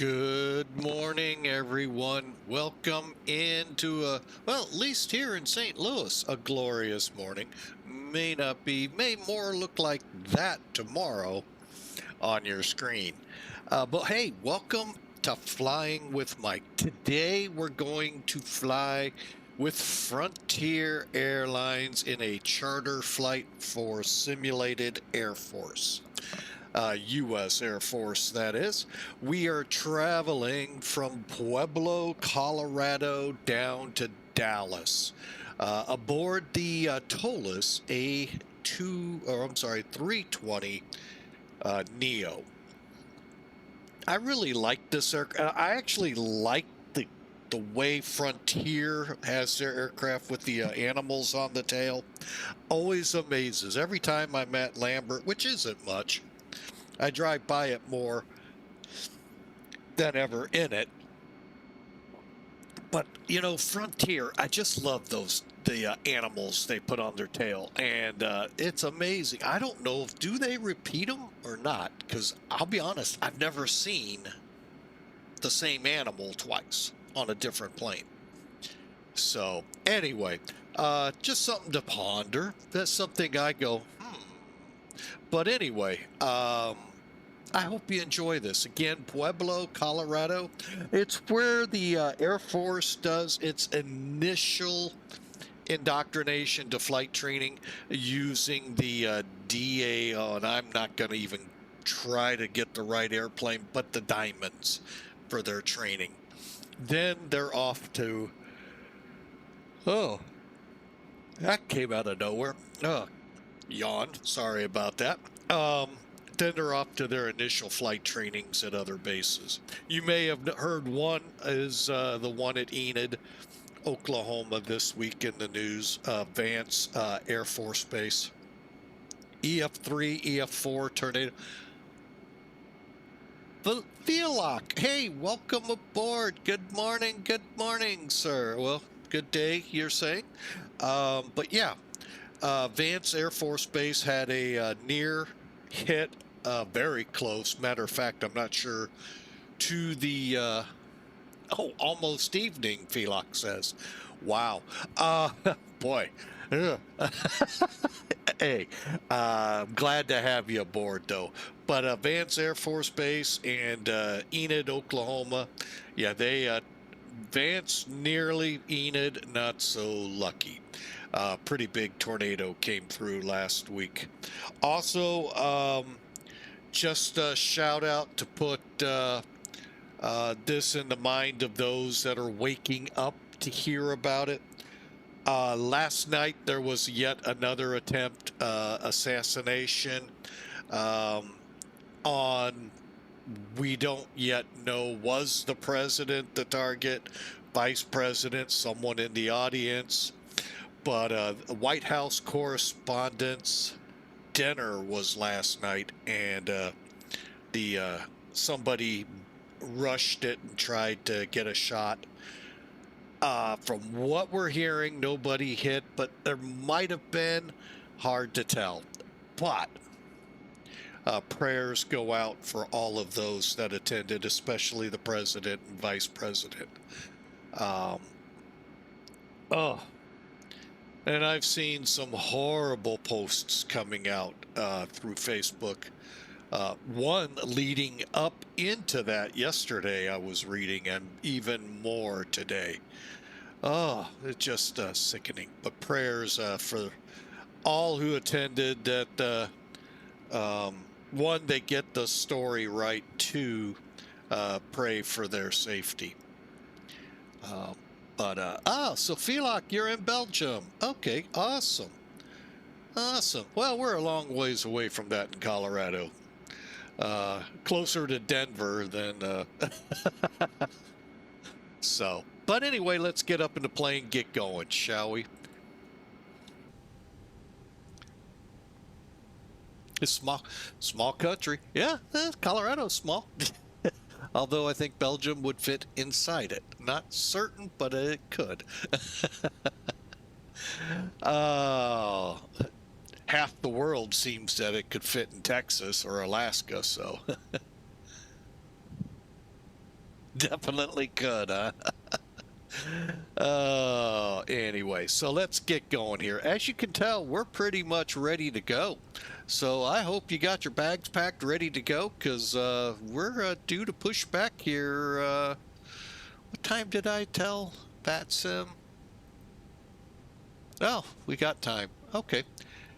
Good morning, everyone. Welcome into well, at least here in St. Louis, a glorious morning. May not be, may more look like that tomorrow on your screen. But hey, welcome to Flying with Mike. Today we're going to fly with Frontier Airlines in a charter flight for simulated Air Force. U.S. Air Force, that is. We are traveling from Pueblo, Colorado, down to Dallas, aboard the ToLiss A320 Neo. I really like this aircraft. I actually like the way Frontier has their aircraft with the animals on the tail. Always amazes every time I'm at Lambert, which isn't much. I drive by it more than ever in it. But, you know, Frontier, I just love the animals they put on their tail. And it's amazing. I don't know do they repeat them or not? Because I'll be honest, I've never seen the same animal twice on a different plane. So, anyway, just something to ponder. That's something I go, But anyway, I hope you enjoy this. Again, Pueblo, Colorado. It's where the Air Force does its initial indoctrination to flight training using the DA, and I'm not going to even try to get the right airplane, but the Diamonds for their training. Then they're off to, oh, that came out of nowhere. Oh, yawn. Sorry about that. Then they're off to their initial flight trainings at other bases. You may have heard one is the one at Enid, Oklahoma this week in the news. Vance Air Force Base. EF3, EF4 tornado. Felok, hey, welcome aboard. Good morning, sir. Well, good day, you're saying. But yeah, Vance Air Force Base had a near hit, very close. Matter of fact, I'm not sure, to the, almost evening, Felok says. Wow. Boy. Hey, I'm glad to have you aboard, though. But Vance Air Force Base and Enid, Oklahoma, yeah, they Vance nearly, Enid not so lucky. Pretty big tornado came through last week. Also, just a shout out to put this in the mind of those that are waking up to hear about it. Last night there was yet another attempt assassination on, we don't yet know, was the president the target, vice president, someone in the audience. But a White House Correspondents' dinner was last night, and somebody rushed it and tried to get a shot. From what we're hearing, nobody hit, but there might have been. Hard to tell. But prayers go out for all of those that attended, especially the president and vice president. And I've seen some horrible posts coming out through Facebook. One leading up into that yesterday, I was reading, and even more today. Oh, it's just sickening. But prayers for all who attended, that one, they get the story right, two, pray for their safety. So Felok, you're in Belgium. Okay, awesome. Awesome. Well, we're a long ways away from that in Colorado. Closer to Denver than so. But anyway, let's get up in the plane, get going, shall we? It's small country. Yeah, Colorado's small. Although I think Belgium would fit inside it. Not certain, but it could. Half the world seems that it could fit in Texas or Alaska, so. Definitely could, huh? Anyway, so let's get going here. As you can tell, we're pretty much ready to go. So I hope you got your bags packed, ready to go, because we're due to push back here. What time did I tell VATSIM? Oh, we got time. Okay.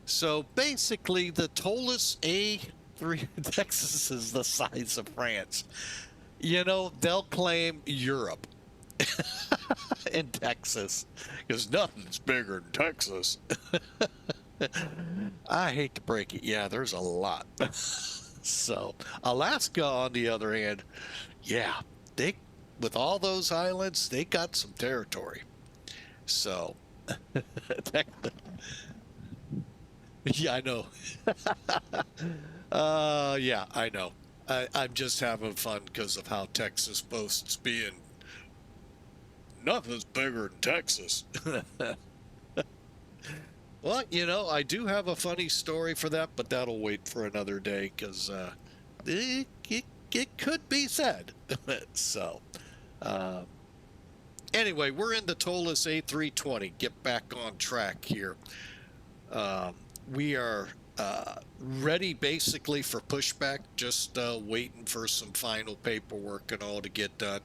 So basically, the ToLiss A3 Texas is the size of France. You know, they'll claim Europe in Texas because nothing's bigger than Texas. I hate to break it. Yeah, there's a lot. So, Alaska, on the other hand, yeah, they, with all those islands, they got some territory. So, yeah, I know. Yeah, I know. I'm just having fun because of how Texas boasts being nothing's bigger than Texas. Well, you know, I do have a funny story for that, but that'll wait for another day because it could be said. So, uh, anyway, we're in the ToLiss A320. Get back on track here. We are ready basically for pushback, just waiting for some final paperwork and all to get done.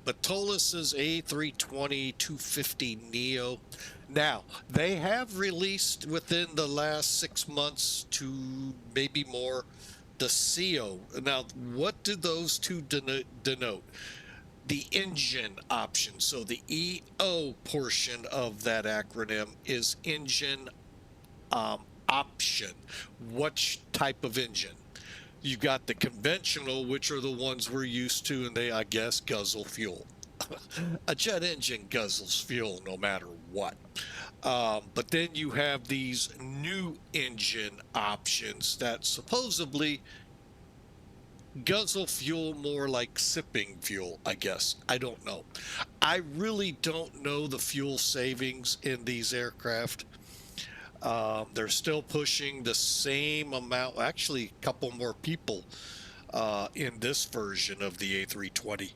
But ToLiss is A320 250 Neo. Now, they have released within the last 6 months to maybe more the CO. Now, what do those two denote? The engine option. So the EO portion of that acronym is engine option. What type of engine? You got the conventional, which are the ones we're used to, and they, I guess, guzzle fuel. A jet engine guzzles fuel no matter what. But then you have these new engine options that supposedly guzzle fuel more like sipping fuel, I guess. I don't know. I really don't know the fuel savings in these aircraft. They're still pushing the same amount, actually a couple more people in this version of the A320.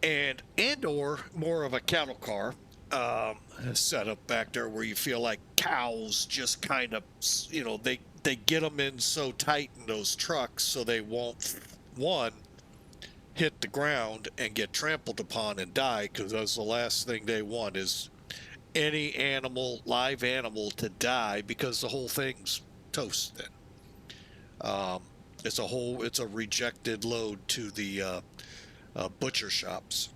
And or more of a cattle car setup back there where you feel like cows just kind of, you know, they get them in so tight in those trucks so they won't, one, hit the ground and get trampled upon and die, because that's the last thing they want is any animal, live animal, to die, because the whole thing's toast then. It's a rejected load to the butcher shops.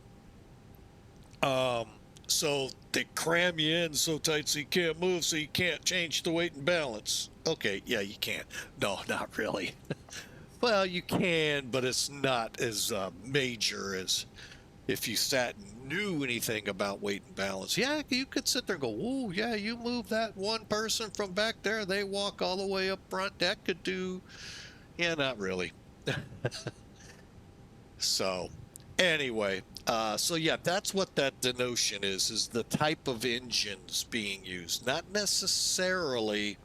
So they cram you in so tight so you can't move, so you can't change the weight and balance. Okay, yeah, you can. No, not really. Well, you can, but it's not as major as if you sat and knew anything about weight and balance. Yeah, you could sit there and go, oh, yeah, you move that one person from back there, they walk all the way up front. That could do, yeah, not really. So, anyway, so yeah, that's what that denotion is the type of engines being used. Not necessarily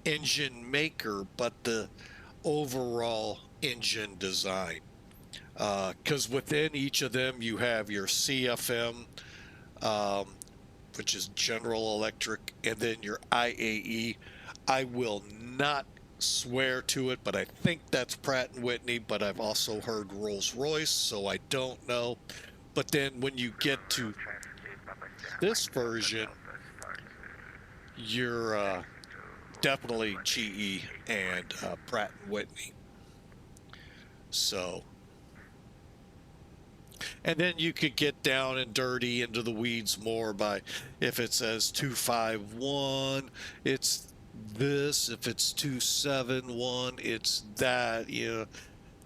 engine maker, but the overall engine design. Because within each of them, you have your CFM, which is General Electric, and then your IAE. I will not swear to it, but I think that's Pratt & Whitney, but I've also heard Rolls-Royce, so I don't know. But then when you get to this version, you're definitely GE and Pratt & Whitney. So, and then you could get down and dirty into the weeds more by, if it says 251, it's this. If it's 271, it's that. You know,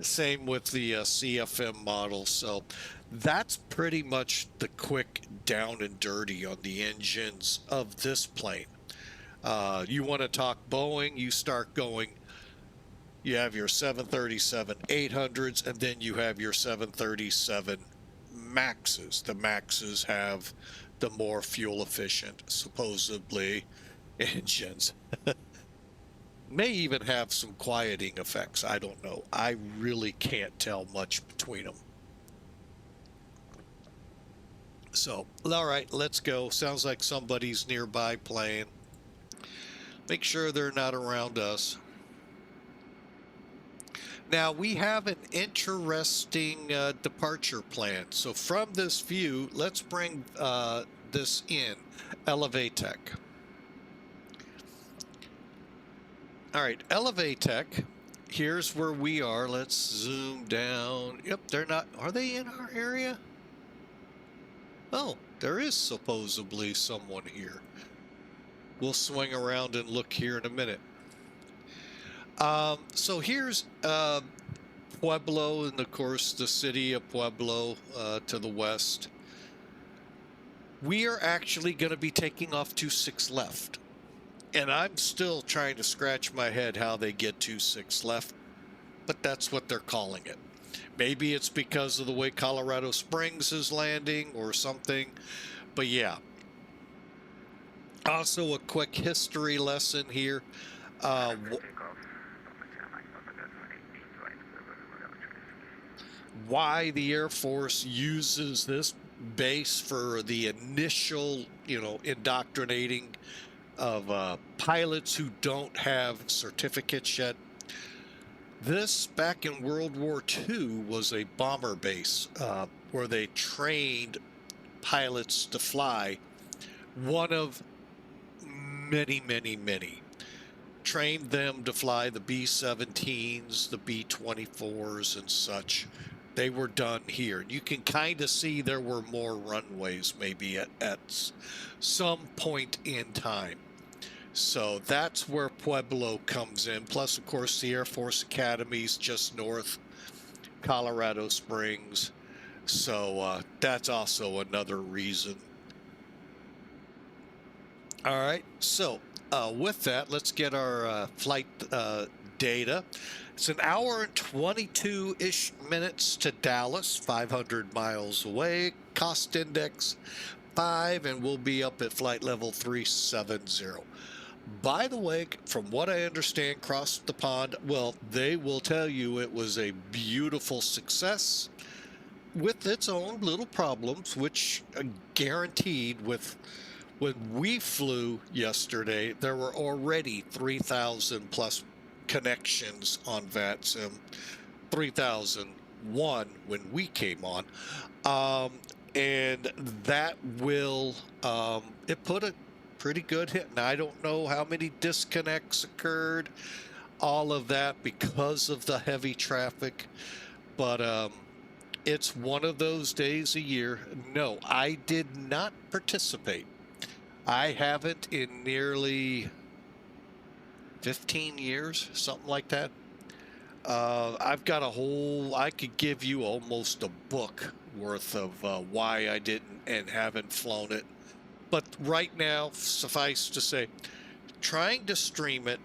same with the CFM model. So that's pretty much the quick down and dirty on the engines of this plane. You want to talk Boeing, you start going, you have your 737-800s, and then you have your 737 Maxes. The Maxes have the more fuel efficient, supposedly, engines. May even have some quieting effects. I don't know. I really can't tell much between them. So, all right, let's go. Sounds like somebody's nearby playing. Make sure they're not around us. Now, we have an interesting departure plan. So from this view, let's bring this in, Elevatech. All right, Elevatech, here's where we are. Let's zoom down. Yep, they're not, are they in our area? Oh, there is supposedly someone here. We'll swing around and look here in a minute. So here's Pueblo, and of course the city of Pueblo to the west. We are actually going to be taking off 26 left. And I'm still trying to scratch my head how they get 26 left, but that's what they're calling it. Maybe it's because of the way Colorado Springs is landing or something, but yeah. Also, a quick history lesson here. Why the Air Force uses this base for the initial, indoctrinating of pilots who don't have certificates yet. This, back in World War II, was a bomber base where they trained pilots to fly. One of many, many, many. Trained them to fly the B-17s, the B-24s, and such. They were done here. You can kind of see there were more runways maybe at some point in time. So that's where Pueblo comes in. Plus, of course, the Air Force Academy's just north, Colorado Springs. So that's also another reason. All right. So with that, let's get our flight data. It's an hour and 22-ish minutes to Dallas, 500 miles away. Cost index 5, and we'll be up at flight level 370. By the way, from what I understand, across the pond, well, they will tell you it was a beautiful success with its own little problems, which guaranteed with when we flew yesterday, there were already 3,000 plus connections on VATSIM, 3,001 when we came on. And that will, it put a pretty good hit. Now, I don't know how many disconnects occurred, all of that because of the heavy traffic, but it's one of those days a year. No, I did not participate. I haven't in nearly 15 years, something like that. I've got I could give you almost a book worth of why I didn't and haven't flown it. But right now, suffice to say, trying to stream it,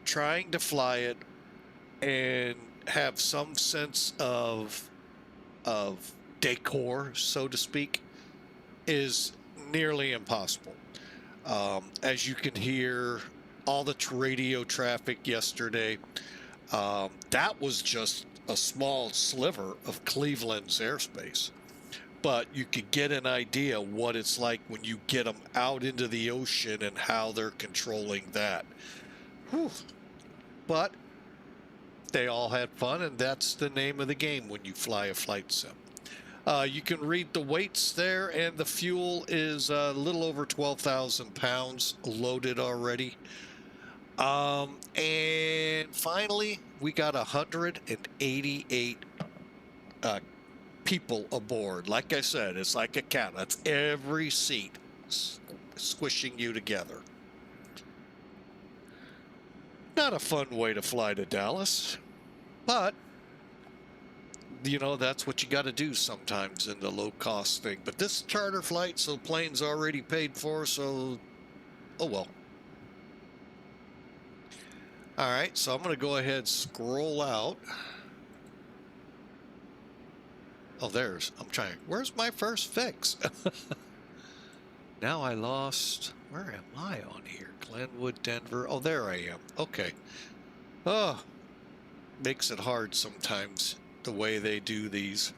trying to fly it, and have some sense of decor, so to speak, is nearly impossible. As you can hear, all the radio traffic yesterday, that was just a small sliver of Cleveland's airspace. But you could get an idea what it's like when you get them out into the ocean and how they're controlling that. Whew. But they all had fun, and that's the name of the game when you fly a flight sim. You can read the weights there, and the fuel is a little over 12,000 pounds loaded already. And finally, we got 188 people aboard. Like I said, it's like a cat. That's every seat squishing you together. Not a fun way to fly to Dallas, but that's what you got to do sometimes in the low-cost thing. But this charter flight, so plane's already paid for, so oh well. All right, so I'm going to go ahead and scroll out. Oh, I'm trying. Where's my first fix? Now I lost. Where am I on here? Glenwood, Denver. Oh, there I am. Okay. Oh, makes it hard sometimes the way they do these.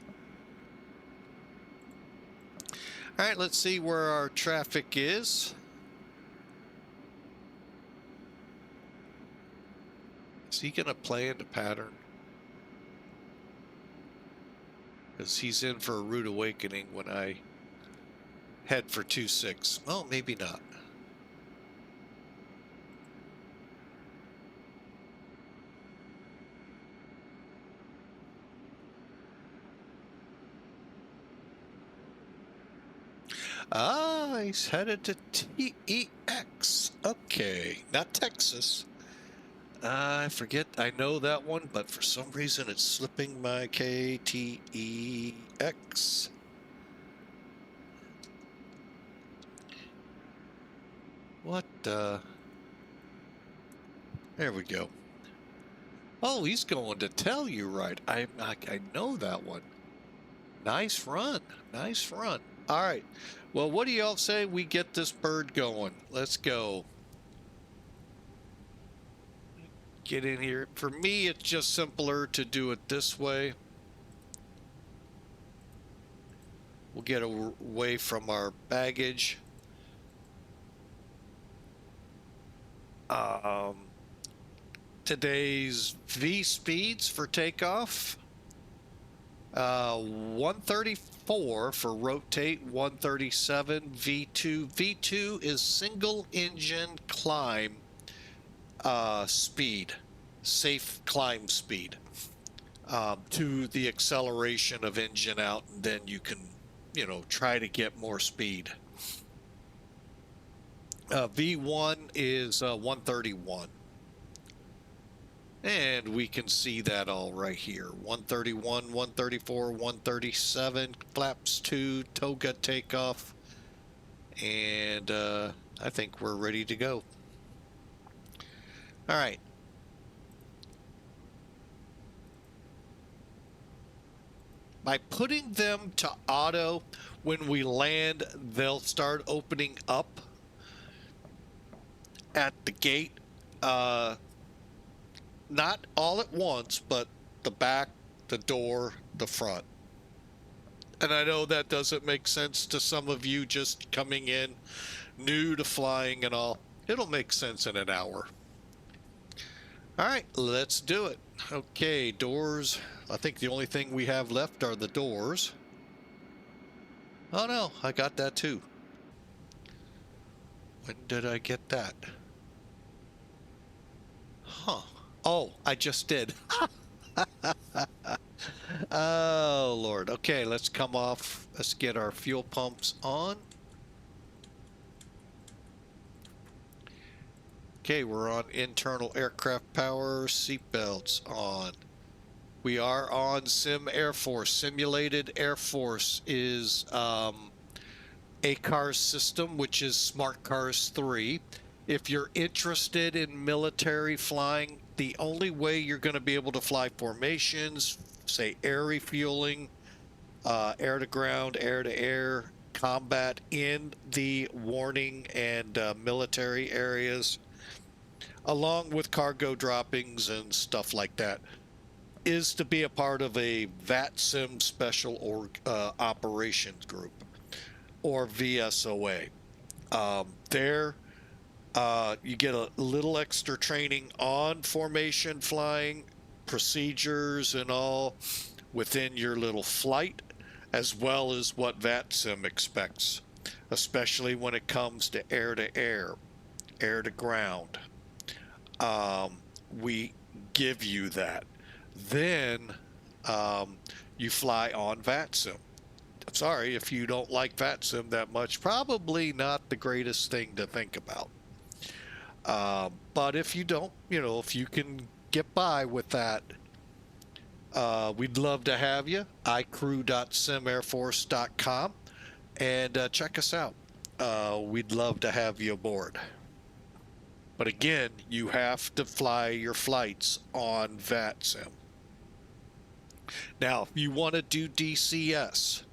All right, let's see where our traffic is. Is he going to play into pattern? Because he's in for a rude awakening when I head for 2.6. Oh, maybe not. Ah, he's headed to TEX. Okay, not Texas. I forget, I know that one, but for some reason it's slipping my KTEX. What, there we go. Oh, he's going to Telluride. I know that one. Nice run. Nice run. All right. Well, what do y'all say we get this bird going? Let's go. Get in here. For me, it's just simpler to do it this way. We'll get away from our baggage. Today's V speeds for takeoff. 134 for rotate, 137 V2. V2 is single engine climb speed, safe climb speed to the acceleration of engine out, and then you can, you know, try to get more speed. V1 is 131. And we can see that all right here. 131, 134, 137, flaps 2, toga takeoff. And I think we're ready to go. All right. By putting them to auto, when we land, they'll start opening up at the gate. Not all at once, but the back, the door, the front. And I know that doesn't make sense to some of you just coming in new to flying and all. It'll make sense in an hour. All right, let's do it. Okay, doors. I think the only thing we have left are the doors. Oh no, I got that too. When did I get that? Huh. Oh, I just did. Oh, Lord. Okay, let's come off. Let's get our fuel pumps on. Okay, we're on internal aircraft power. Seatbelts on. We are on Sim Air Force. Simulated Air Force is ACARS system, which is Smart Cars 3. If you're interested in military flying, the only way you're going to be able to fly formations, say air refueling, air to ground, air to air, combat in the warning and military areas, along with cargo droppings and stuff like that, is to be a part of a VATSIM special operations group, or VSOA. There, you get a little extra training on formation flying, procedures and all within your little flight, as well as what VATSIM expects, especially when it comes to air, air to ground. We give you that. Then you fly on VATSIM. Sorry if you don't like VATSIM that much, probably not the greatest thing to think about. But if you don't, you know, if you can get by with that, we'd love to have you. icrew.simairforce.com and check us out. We'd love to have you aboard. But again, you have to fly your flights on VATSIM. Now, if you want to do DCS,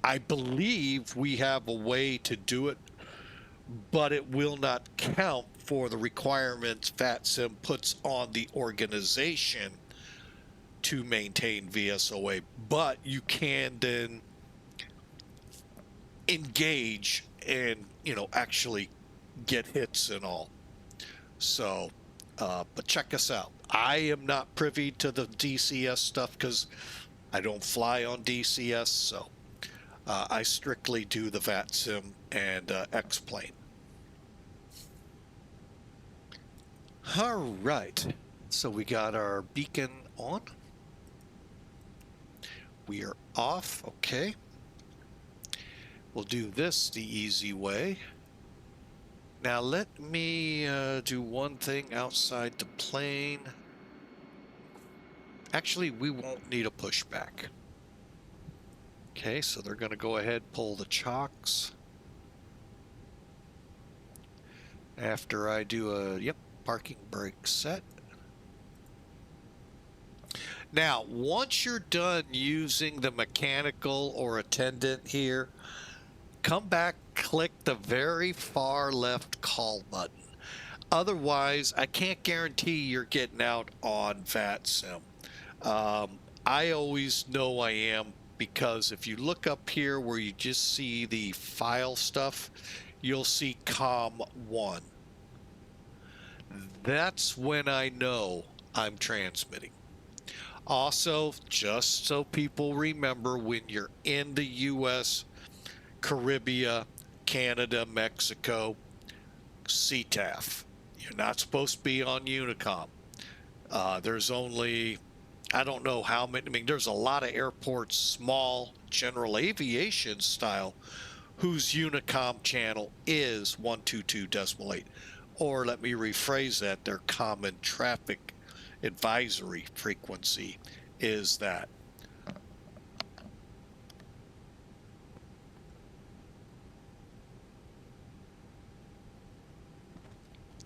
I believe we have a way to do it but it will not count for the requirements VATSIM puts on the organization to maintain VSOA. But you can then engage and, you know, actually get hits and all. So, but check us out. I am not privy to the DCS stuff because I don't fly on DCS, so I strictly do the VATSIM and X-plane. All right, so we got our beacon on. We are off, okay. We'll do this the easy way. Now let me do one thing outside the plane. Actually, we won't need a pushback. Okay, so they're going to go ahead, pull the chocks. After I do a, yep, parking brake set. Now, once you're done using the mechanical or attendant here, come back, click the very far left call button. Otherwise, I can't guarantee you're getting out on VATSIM. I always know I am, because if you look up here where you just see the file stuff, you'll see COM1. That's when I know I'm transmitting. Also, just so people remember, when you're in the US, Caribbean, Canada, Mexico, CTAF, you're not supposed to be on Unicom. There's only, I don't know how many, I mean, there's a lot of airports, small, general aviation style, whose Unicom channel is 122.8. Or let me rephrase that, their common traffic advisory frequency is that.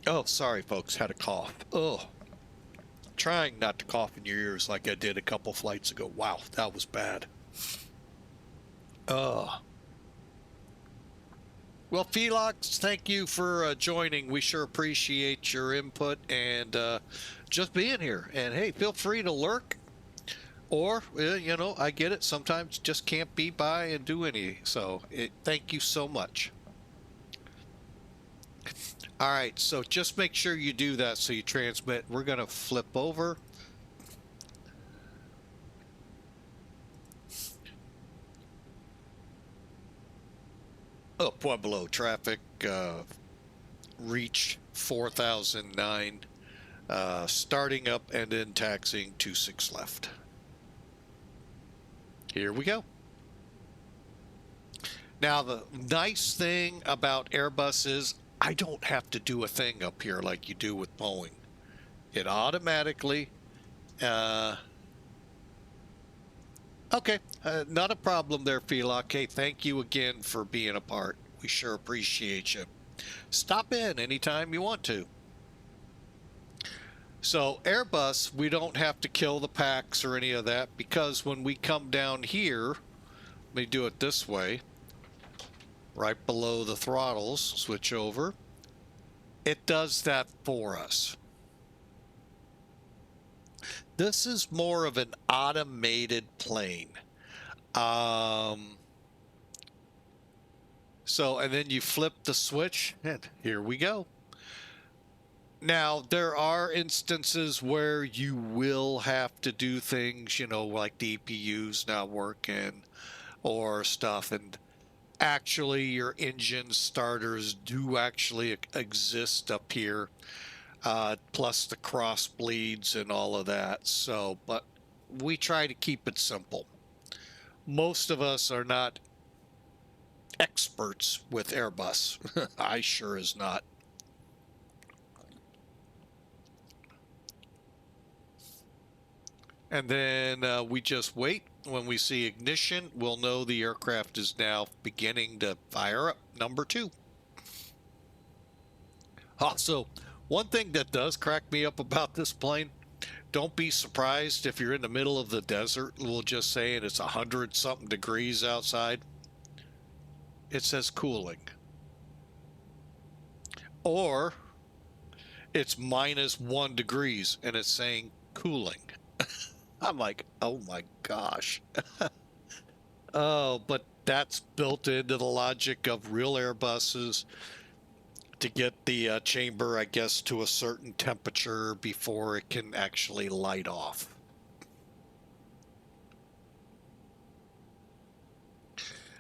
Oh, sorry folks, had a cough. Oh, trying not to cough in your ears like I did a couple flights ago. Wow, that was bad. Well, Felix, thank you for joining. We sure appreciate your input and just being here. And hey, feel free to lurk. Or, you know, I get it. Sometimes just can't be by and do any. So thank you so much. All right, so just make sure you do that so you transmit. We're going to flip over. Oh, Pueblo traffic reached 4009, starting up and then taxiing 26 left. Here we go. Now, the nice thing about Airbus is I don't have to do a thing up here like you do with Boeing. It automatically, okay, not a problem there, Felix. Hey, thank you again for being a part. We sure appreciate you. Stop in anytime you want to. So Airbus, we don't have to kill the packs or any of that, because when we come down here, let me do it this way, right below the throttles, switch over, it does that for us. This is more of an automated plane. So, and then you flip the switch, and here we go. Now, there are instances where you will have to do things, you know, like the EPU's not working or stuff, and actually your engine starters do actually exist up here, plus the cross bleeds and all of that. So, but we try to keep it simple. Most of us are not experts with Airbus. I sure is not. And then we just wait. When we see ignition, we'll know the aircraft is now beginning to fire up. Number 2. Also, one thing that does crack me up about this plane, don't be surprised if you're in the middle of the desert. We'll just say it's 100-something degrees outside. It says cooling. Or it's -1 degrees and it's saying cooling. I'm like, oh my gosh. Oh, but that's built into the logic of real Airbuses to get the chamber, I guess, to a certain temperature before it can actually light off.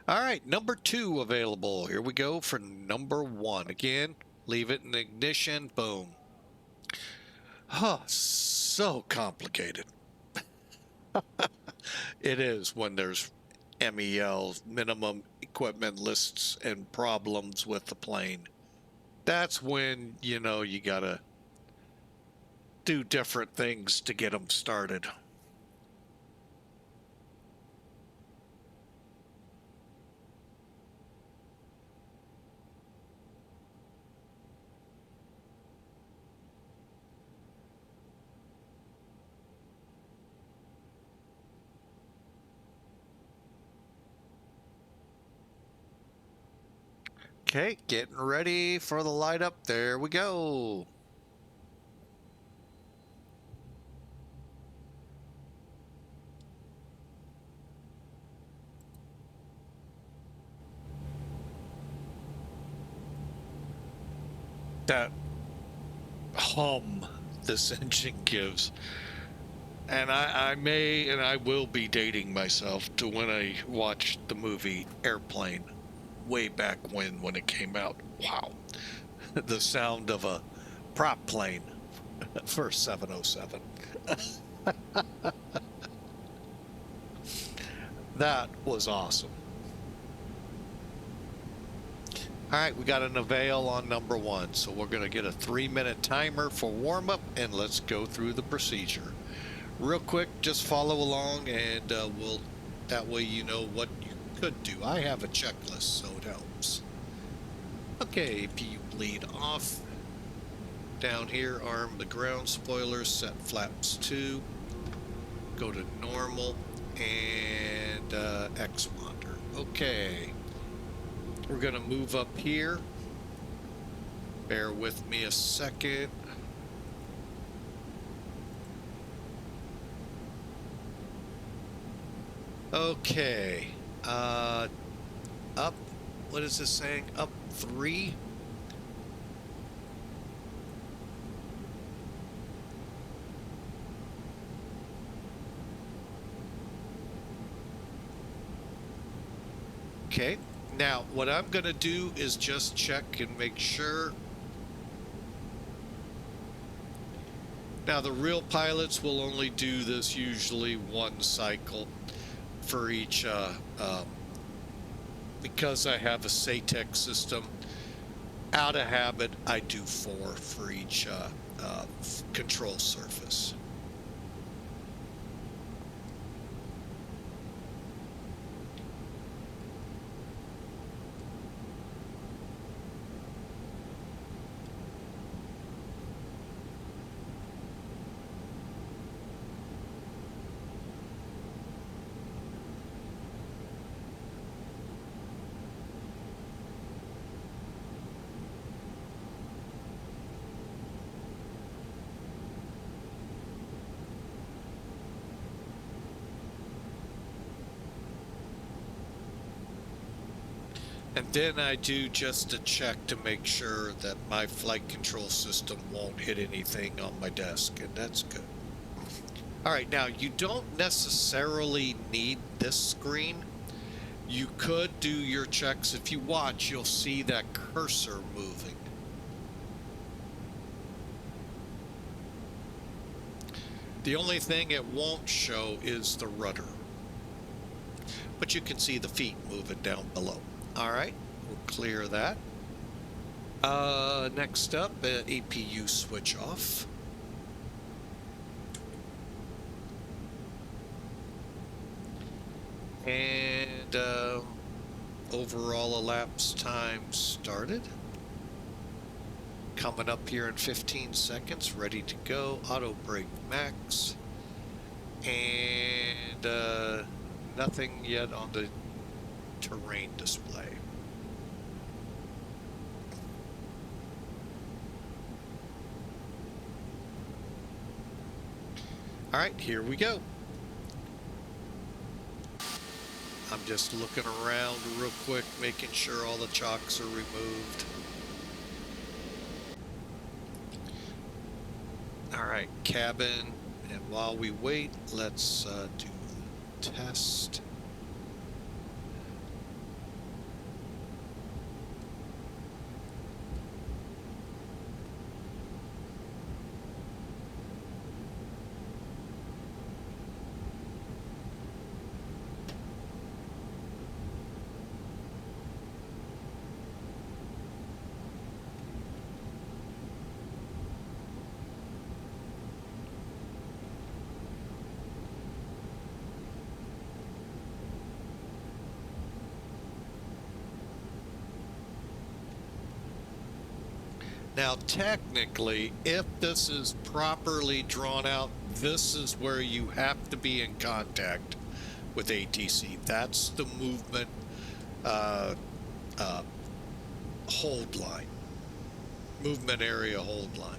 All right, number 2 available. Here we go for number 1. Again, leave it in ignition. Boom. Oh, so complicated. It is when there's MELs, minimum equipment lists, and problems with the plane. That's when, you know, you gotta do different things to get them started. Okay, getting ready for the light up. There we go. That hum this engine gives. And I may and I will be dating myself to when I watched the movie Airplane way back when it came out. Wow. The sound of a prop plane for 707. That was awesome. All right, we got an avail on number 1, so we're going to get a 3-minute timer for warm-up, and let's go through the procedure. Real quick, just follow along, and that way you know what you could do. I have a checklist, so it helps. Okay, PU bleed off. Down here, arm the ground spoilers, set flaps 2, go to normal, and X wander. Okay. We're going to move up here. Bear with me a second. Okay. Up. What is this saying? Up 3. Okay. Now, what I'm going to do is just check and make sure. Now, the real pilots will only do this usually 1 cycle for each, because I have a Saitek system. Out of habit, I do 4 for each control surface. And then I do just a check to make sure that my flight control system won't hit anything on my desk, and that's good. All right, now you don't necessarily need this screen. You could do your checks. If you watch, you'll see that cursor moving. The only thing it won't show is the rudder, but you can see the feet moving down below. All right, we'll clear that. Next up, APU switch off. And overall elapsed time started. Coming up here in 15 seconds, ready to go. Auto brake max. And nothing yet on the terrain display. All right, here we go. I'm just looking around real quick, making sure all the chocks are removed. All right, cabin. And while we wait, let's do test. Now, technically, if this is properly drawn out, this is where you have to be in contact with ATC. That's the movement hold line, movement area hold line.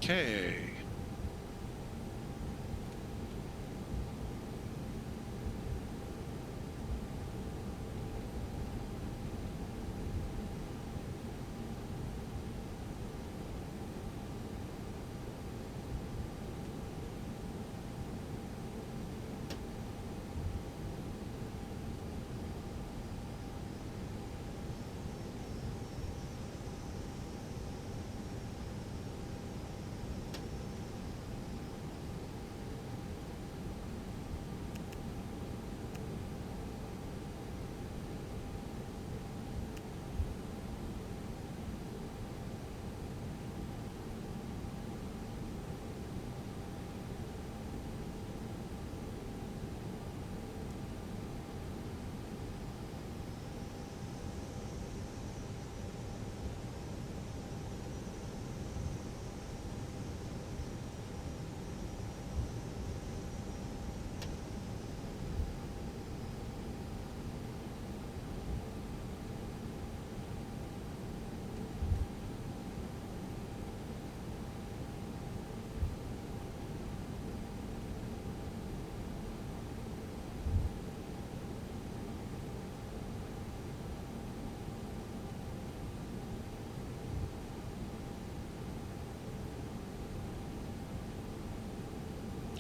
Okay.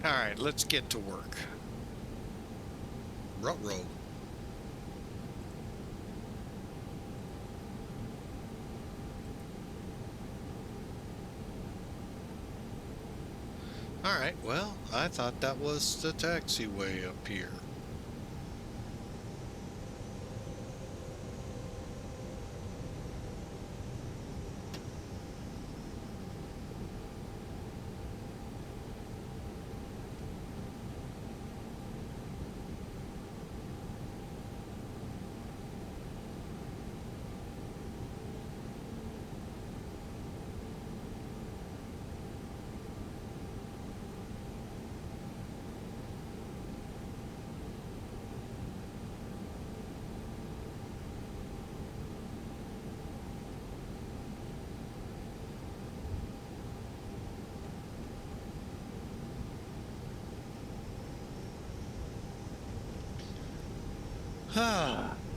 All right, let's get to work. Ruh-roh. All right, well, I thought that was the taxiway up here.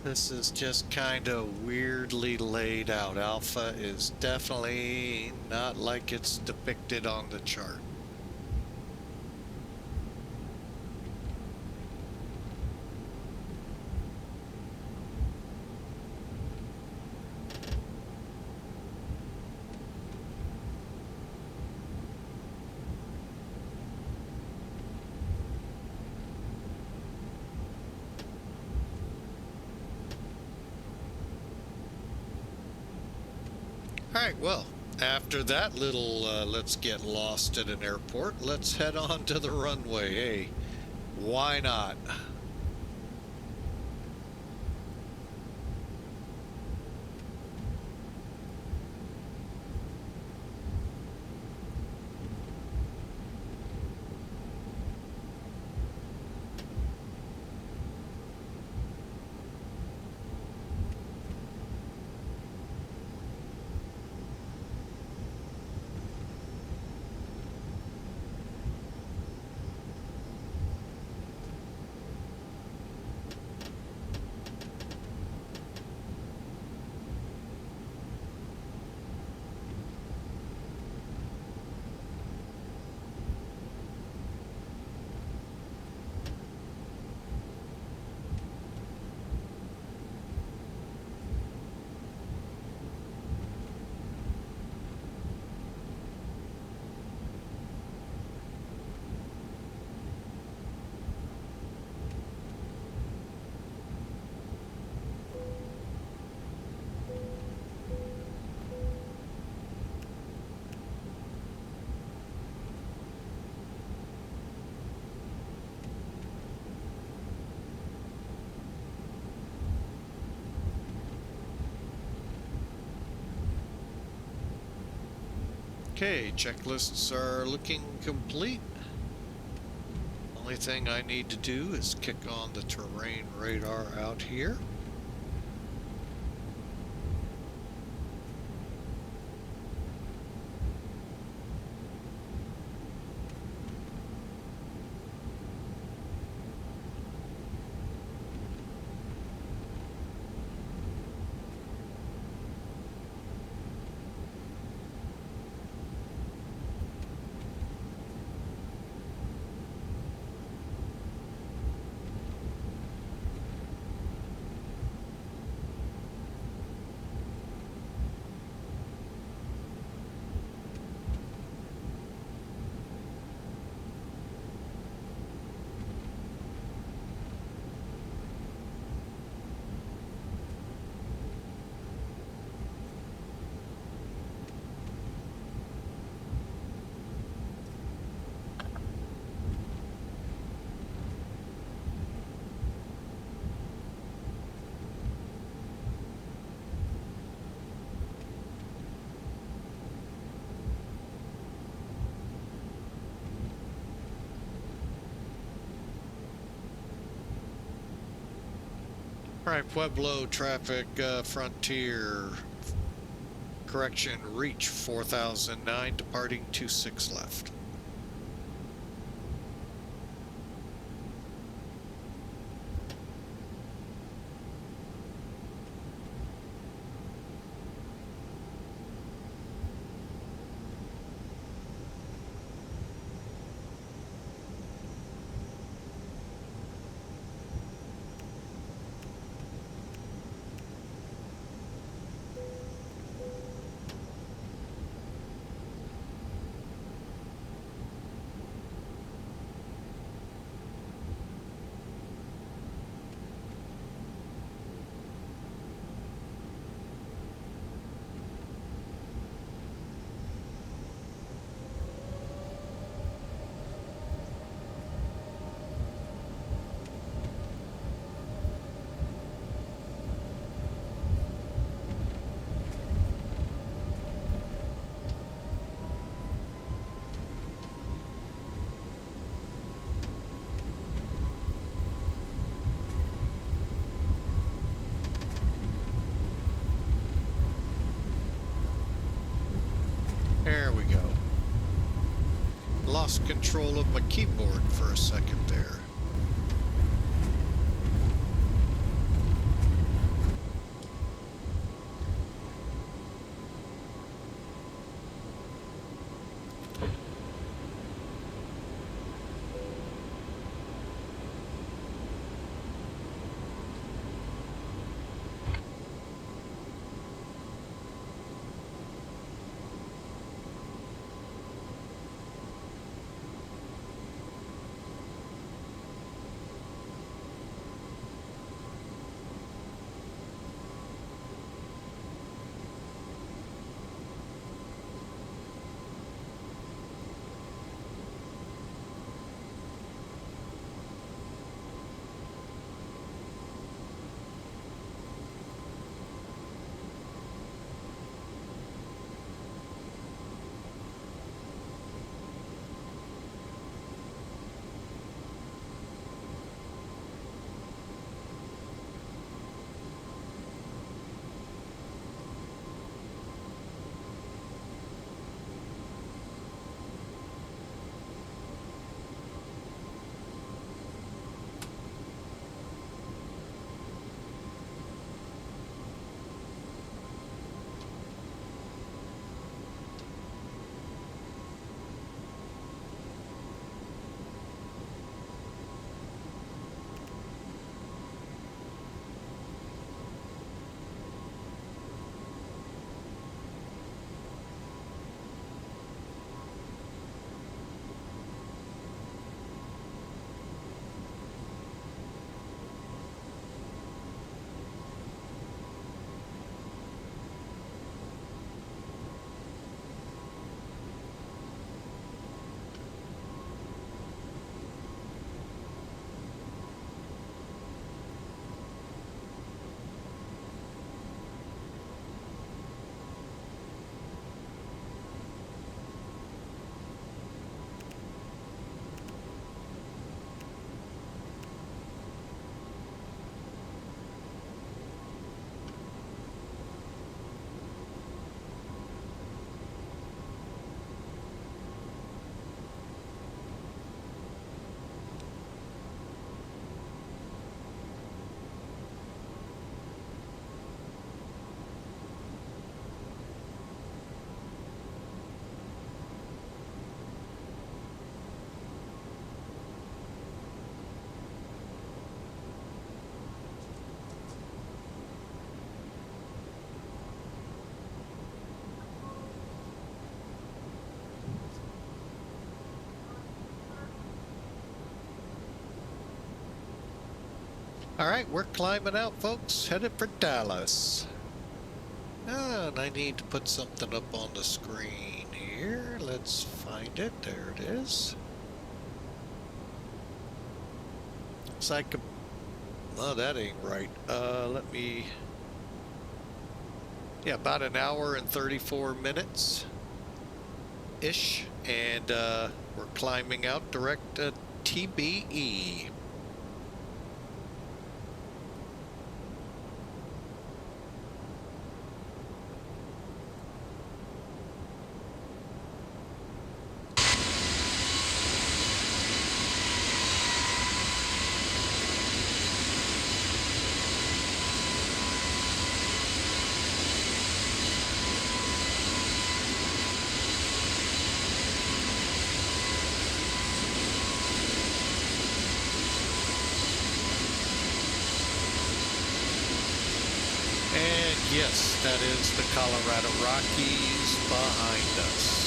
This is just kind of weirdly laid out. Alpha is definitely not like it's depicted on the chart. All right, well, After that little let's get lost at an airport, let's head on to the runway. Hey, why not? Okay, checklists are looking complete. Only thing I need to do is kick on the terrain radar out here. All right, Pueblo traffic, Frontier, correction, reach 4009, departing 26 left. There we go. Lost control of my keyboard for a second there. All right, we're climbing out, folks, headed for Dallas. And I need to put something up on the screen here. Let's find it. There it is. Looks like no, that ain't right. Let me... Yeah, about an hour and 34 minutes-ish. And we're climbing out direct TBE. And yes, that is the Colorado Rockies behind us.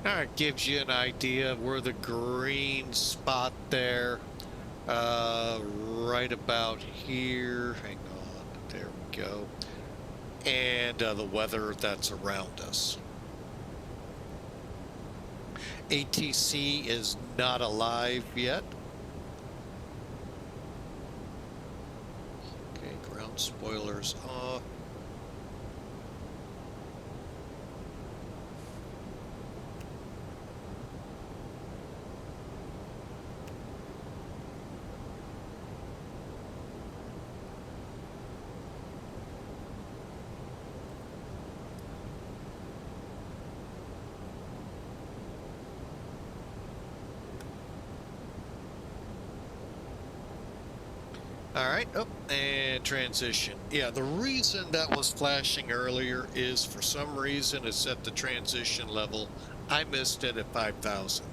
That gives you an idea of where the green spot there, right about here. Hang on, there we go. And the weather that's around us. ATC is not alive yet. Okay, ground spoilers off. All right, oh, and transition. Yeah, the reason that was flashing earlier is for some reason it's at the transition level. I missed it at 5,000.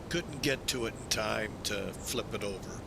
Couldn't get to it in time to flip it over.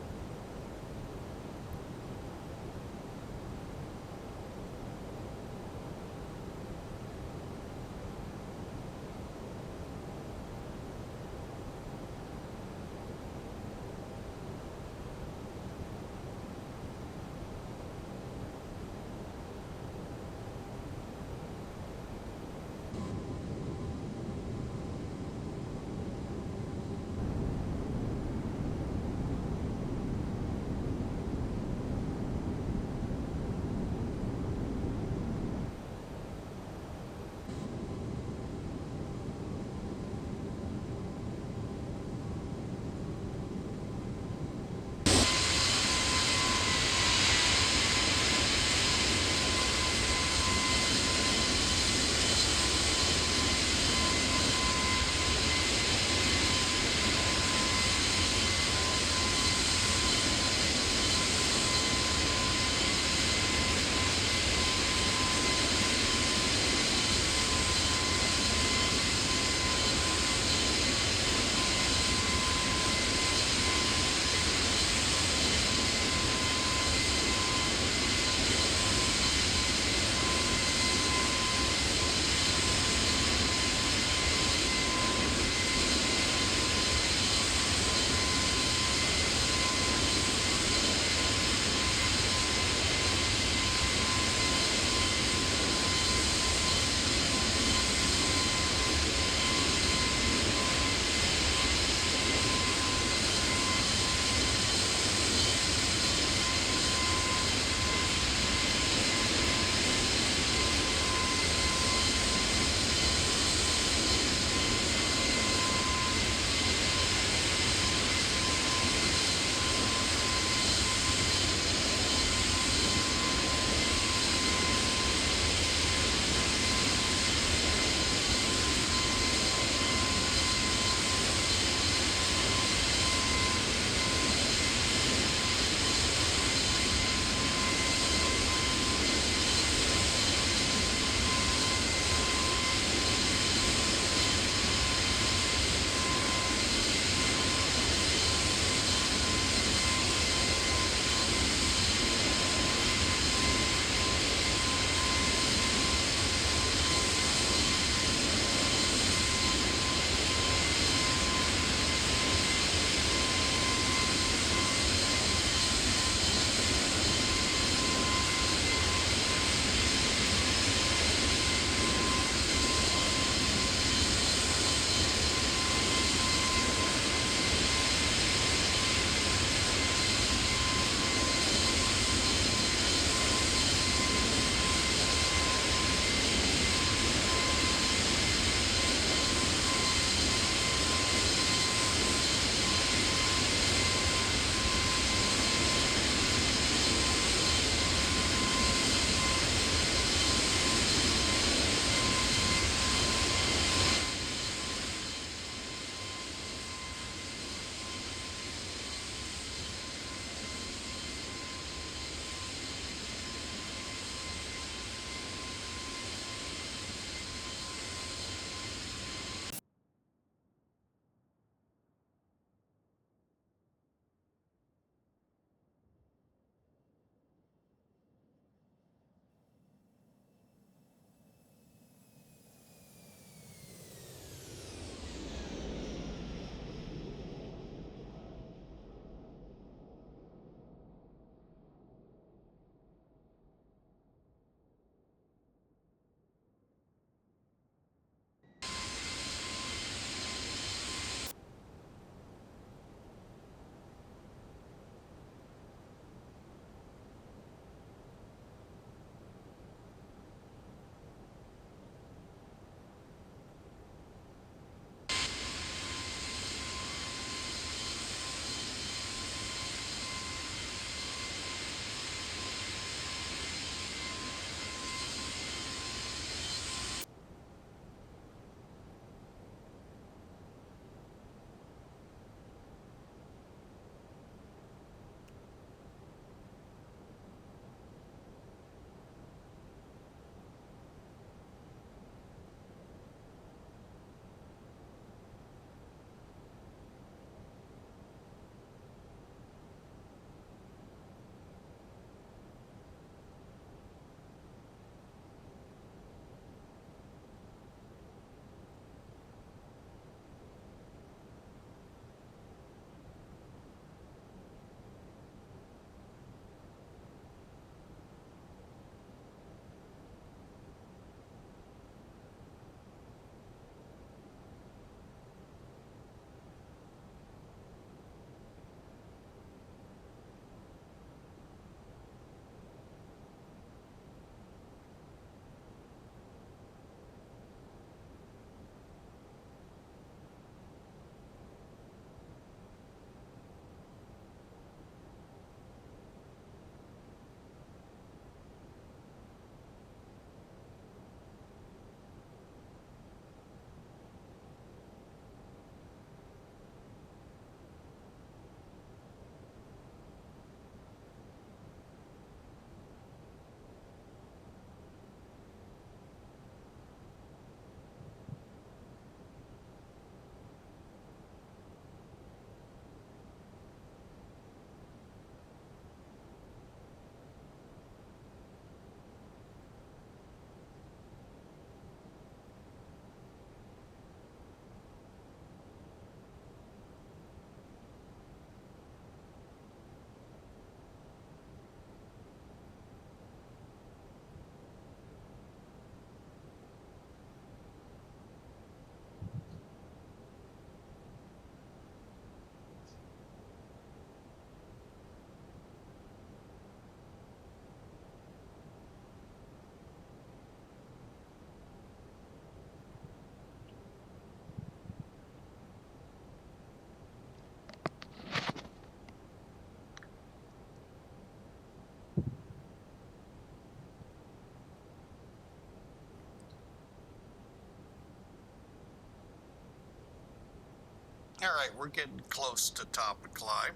All right, we're getting close to top of climb,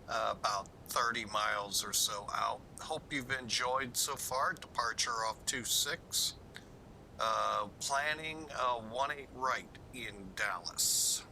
about 30 miles or so out. Hope you've enjoyed so far. Departure off 26. Planning 18 right in Dallas.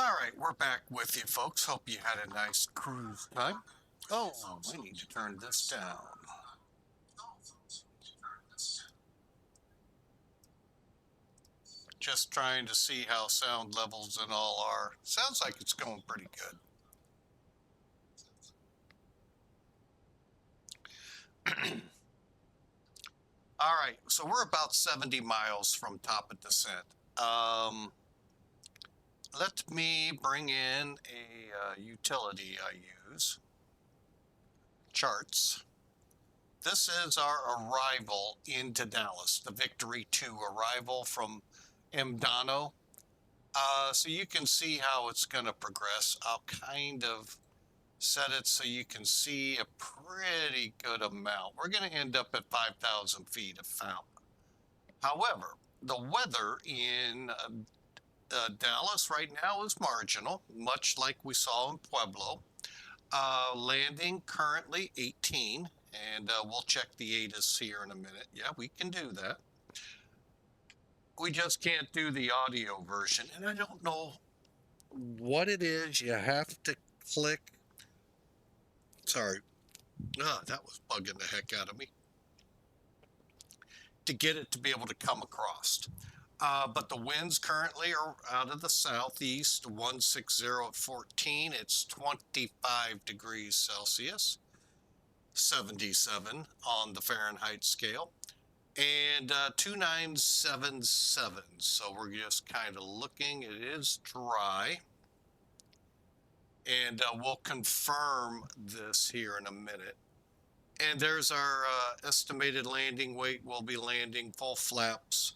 All right, we're back with you, folks. Hope you had a nice cruise time. Oh, I need to turn this down. Just trying to see how sound levels and all are. Sounds like it's going pretty good. All right, so we're about 70 miles from top of descent. Let me bring in a utility I use. Charts. This is our arrival into Dallas, the Victory 2 arrival from MDono. So you can see how it's going to progress. I'll kind of set it so you can see a pretty good amount. We're going to end up at 5,000 feet of fountain. However, the weather in Dallas right now is marginal, much like we saw in Pueblo. Landing currently 18, and we'll check the ATIS here in a minute. Yeah, we can do that. We just can't do the audio version, and I don't know what it is. You have to click. Sorry. That was bugging the heck out of me. To get it to be able to come across. But the winds currently are out of the southeast, 160 at 14. It's 25 degrees Celsius, 77 on the Fahrenheit scale, and 2977. So we're just kind of looking. It is dry. And we'll confirm this here in a minute. And there's our estimated landing weight. We'll be landing full flaps.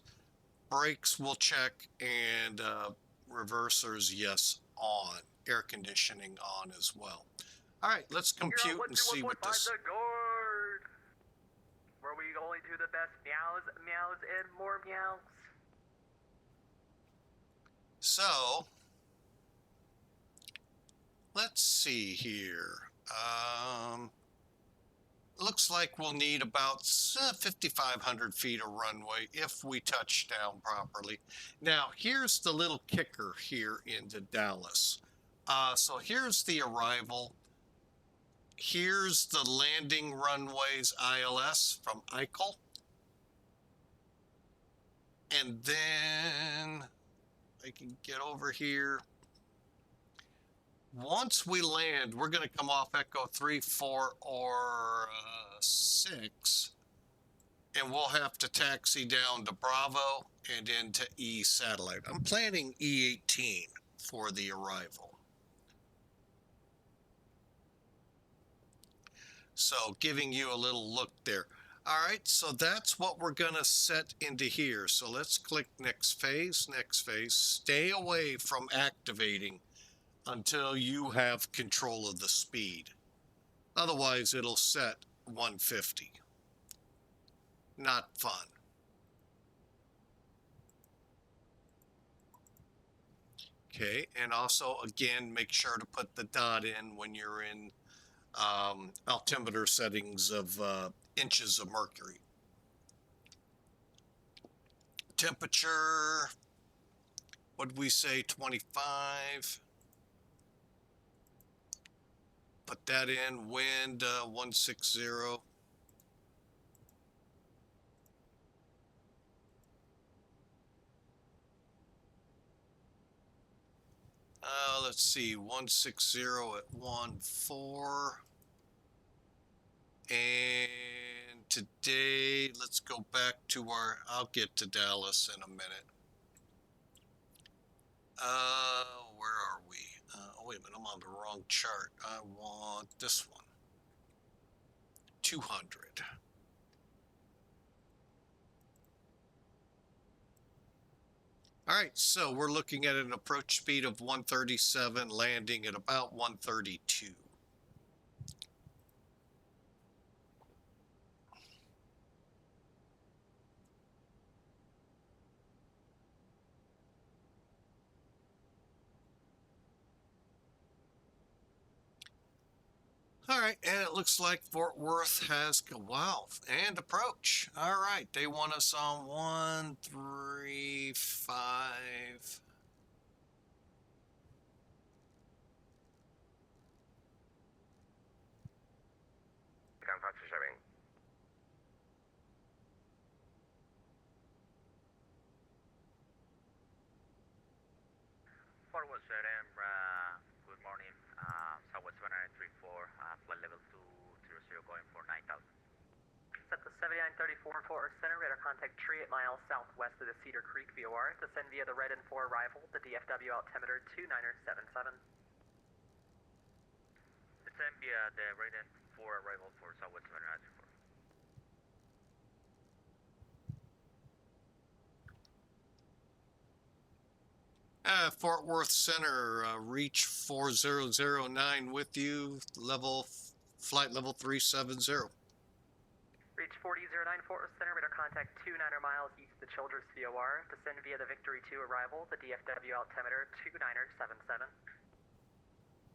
Brakes we'll check, and reversers, yes, on. Air conditioning on as well. All right, let's compute and see what this... Where we only do the best meows, meows, and more meows. So, let's see here. Looks like we'll need about 5,500 feet of runway if we touch down properly. Now, here's the little kicker here into Dallas. So here's the arrival. Here's the landing runways ILS from Int'l. And then I can get over here. Once we land, we're going to come off Echo 3, 4, or 6, and we'll have to taxi down to Bravo and into E satellite. I'm planning E18 for the arrival. So giving you a little look there. All right, so that's what we're going to set into here. So let's click next phase, next phase. Stay away from activating until you have control of the speed. Otherwise, it'll set 150. Not fun. Okay, and also, again, make sure to put the dot in when you're in altimeter settings of inches of mercury. Temperature, what did we say, 25? Put that in. Wind 160. Let's see, 160 at 14. And today, let's go back to our, I'll get to Dallas in a minute. Where are we? Oh, wait a minute, I'm on the wrong chart. I want this one. 200. All right, so we're looking at an approach speed of 137, landing at about 132. All right, and it looks like Fort Worth has, wow, and approach. All right, they want us on 135. forward, sir. Good morning. Southwest 7934, flight level 200 going for 9,000. Set the 7934 Fort Worth Center, radar contact tree at miles southwest of the Cedar Creek VOR. Descend via the red and 4 arrival, the DFW altimeter 2977. Descend via the right and 4 arrival for Southwest 7934. Fort Worth Center, reach 4009 with you, flight level 370. Reach 4009 Fort Worth Center, radar contact 29 miles east of the Childress VOR. Descend via the Victory 2 arrival, the DFW altimeter 2977.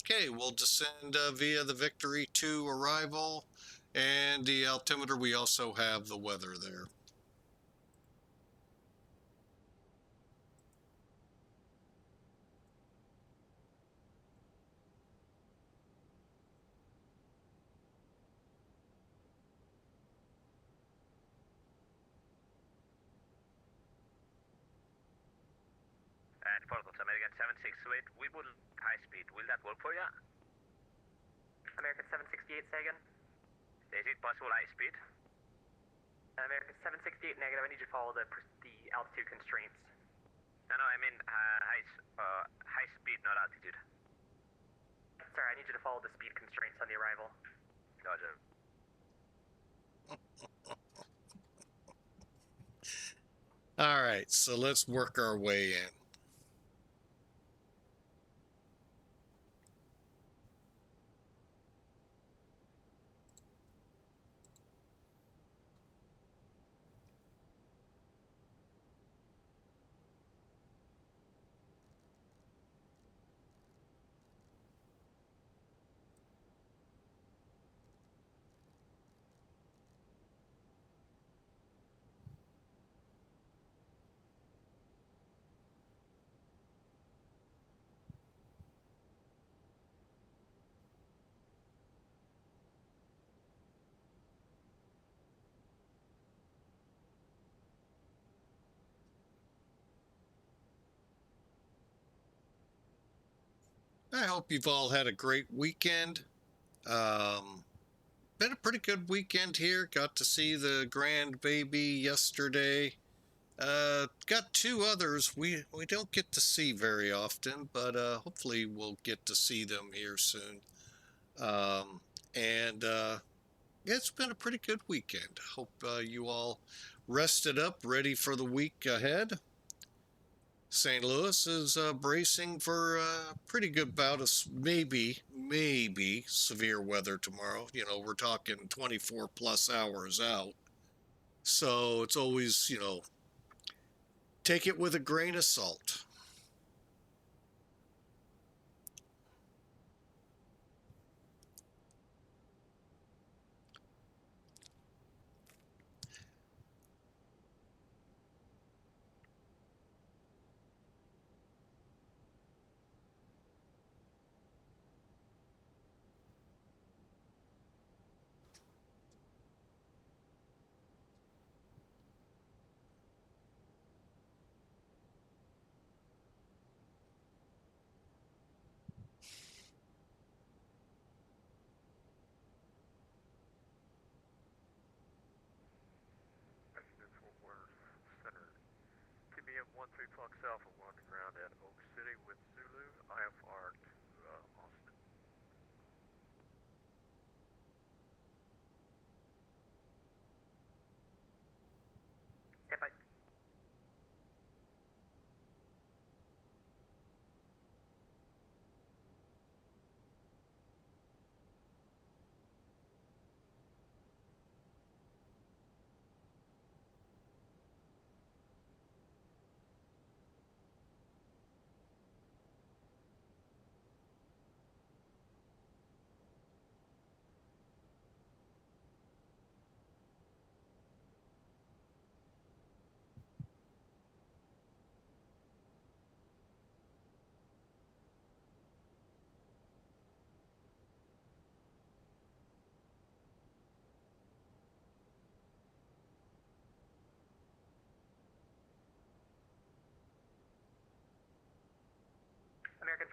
Okay, we'll descend via the Victory 2 arrival, and the altimeter, we also have the weather there. And Portal American 768, we will high speed. Will that work for you? American 768, say again. Is it possible high speed? American 768 negative. I need you to follow the altitude constraints. No, I mean high speed, not altitude. Sorry, I need you to follow the speed constraints on the arrival. Roger. All right, so let's work our way in. I hope you've all had a great weekend. Been a pretty good weekend here. Got to see the grandbaby yesterday. Got 2 others we don't get to see very often, but hopefully we'll get to see them here soon. And it's been a pretty good weekend. Hope you all rested up, ready for the week ahead. St. Louis is bracing for a pretty good bout of maybe severe weather tomorrow. You know, we're talking 24 plus hours out. So it's always, you know, take it with a grain of salt. Fort Worth Center. TBM 13 Fox Alpha, we're on the ground at Oak City with Zulu, IFR to Austin. If I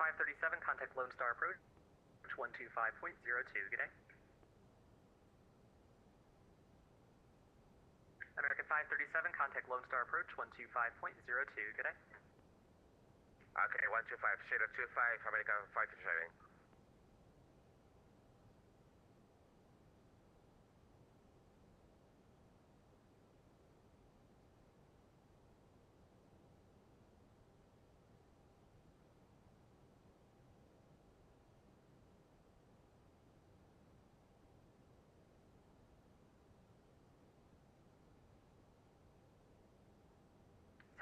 537, contact Lone Star approach 125.02, good day. American 537, contact Lone Star approach 125.02, good day. Okay, 125, 025, American 537.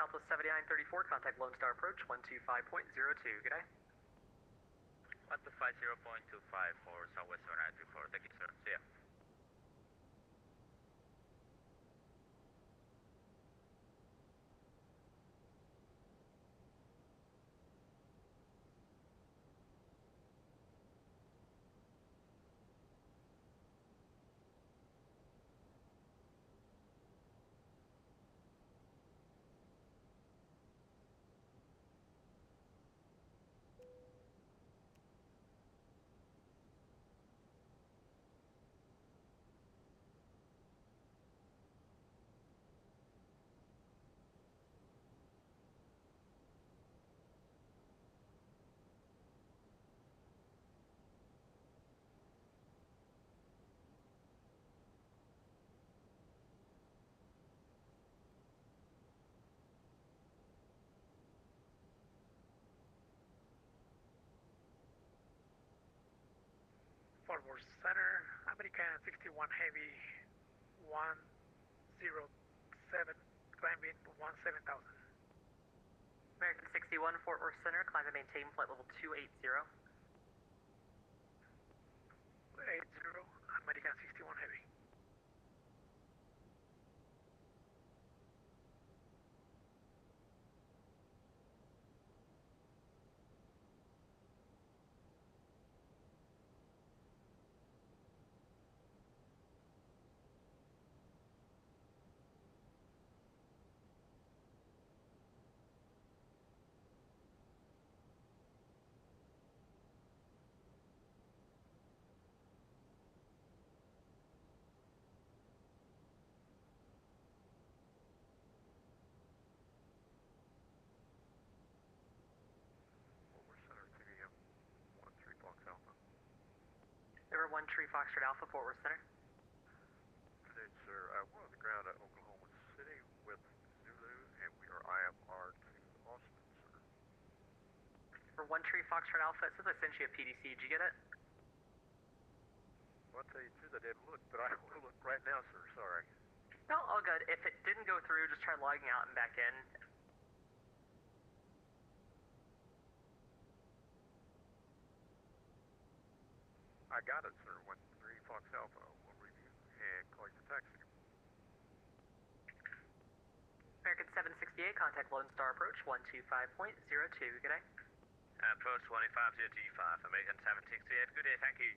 Southwest 7934, contact Lone Star approach 125.02, good day. 125.0.25 for Southwest 7934. Thank you, sir. See ya. Forward Center, American 61 Heavy 107, climbing 17,000. American 61, Fort Worth Center, climb and maintain flight level 280. 80, American 61 Heavy. Forward Center, TVM 13 Fox Alpha. River 1 Tree Foxtrot Alpha, Fort Worth Center. Afternoon, sir. We're on the ground at Oklahoma City with Zulu, and we are IFR to Austin, sir. For 1 Tree Foxtrot Alpha, it says I sent you a PDC. Did you get it? Well, I'll tell you the truth, I didn't look, but I will look right now, sir. Sorry. No, all good. If it didn't go through, just try logging out and back in. I got it, sir. 13 Fox Alpha. We'll review and call you for taxi. American 768, contact Lone Star approach 125.02, good day. Approach 25025, American 768. Good day, thank you.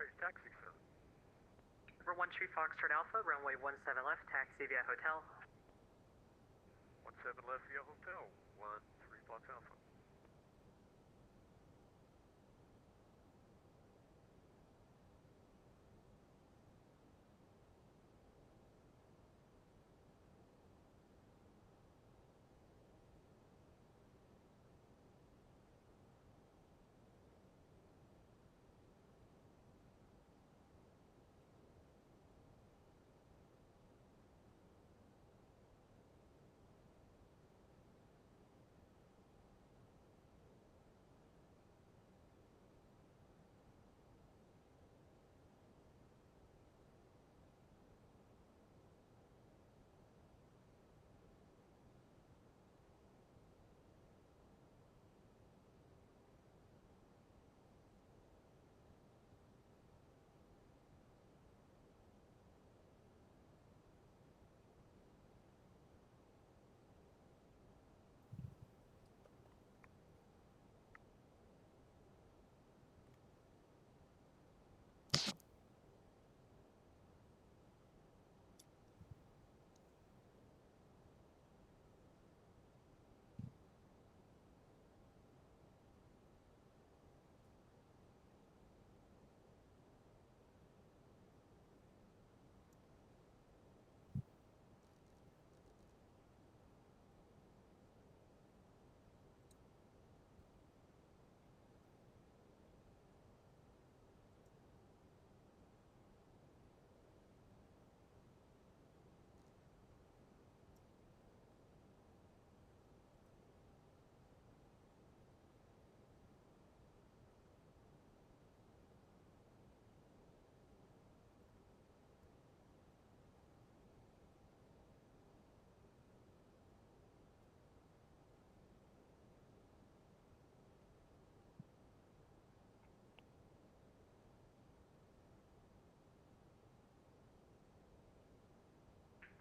Face taxi, sir. Number 1 Tree Foxtrot Alpha, runway 17 left, taxi via hotel. 17 left via hotel, 13 Fox Alpha.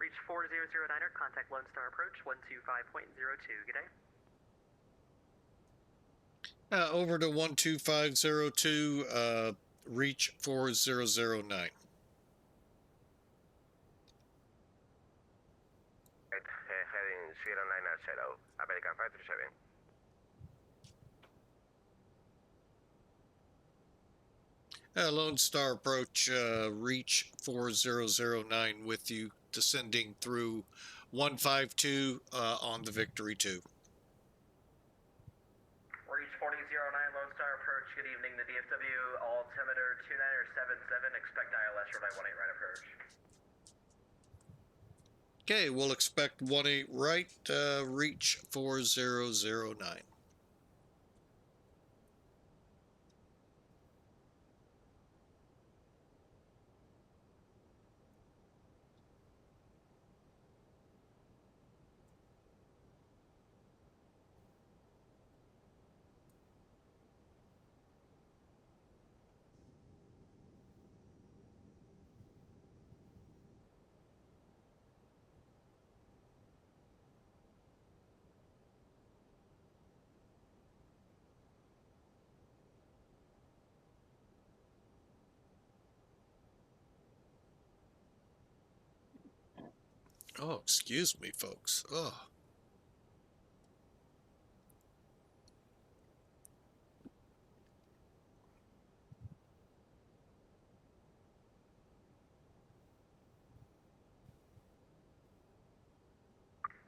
Reach 4009er, contact Lone Star Approach 125.02. Good day. Over to 12502, reach 4009. Heading 090, American 537. Lone Star Approach, reach 4009 with you, descending through 152 on the Victory 2. Reach 4009, Lone Star Approach. Good evening, the DFW, altimeter 2977, expect ILS runway 18 right approach. Okay, we'll expect 18 right, reach 4009. Oh, excuse me, folks. Oh.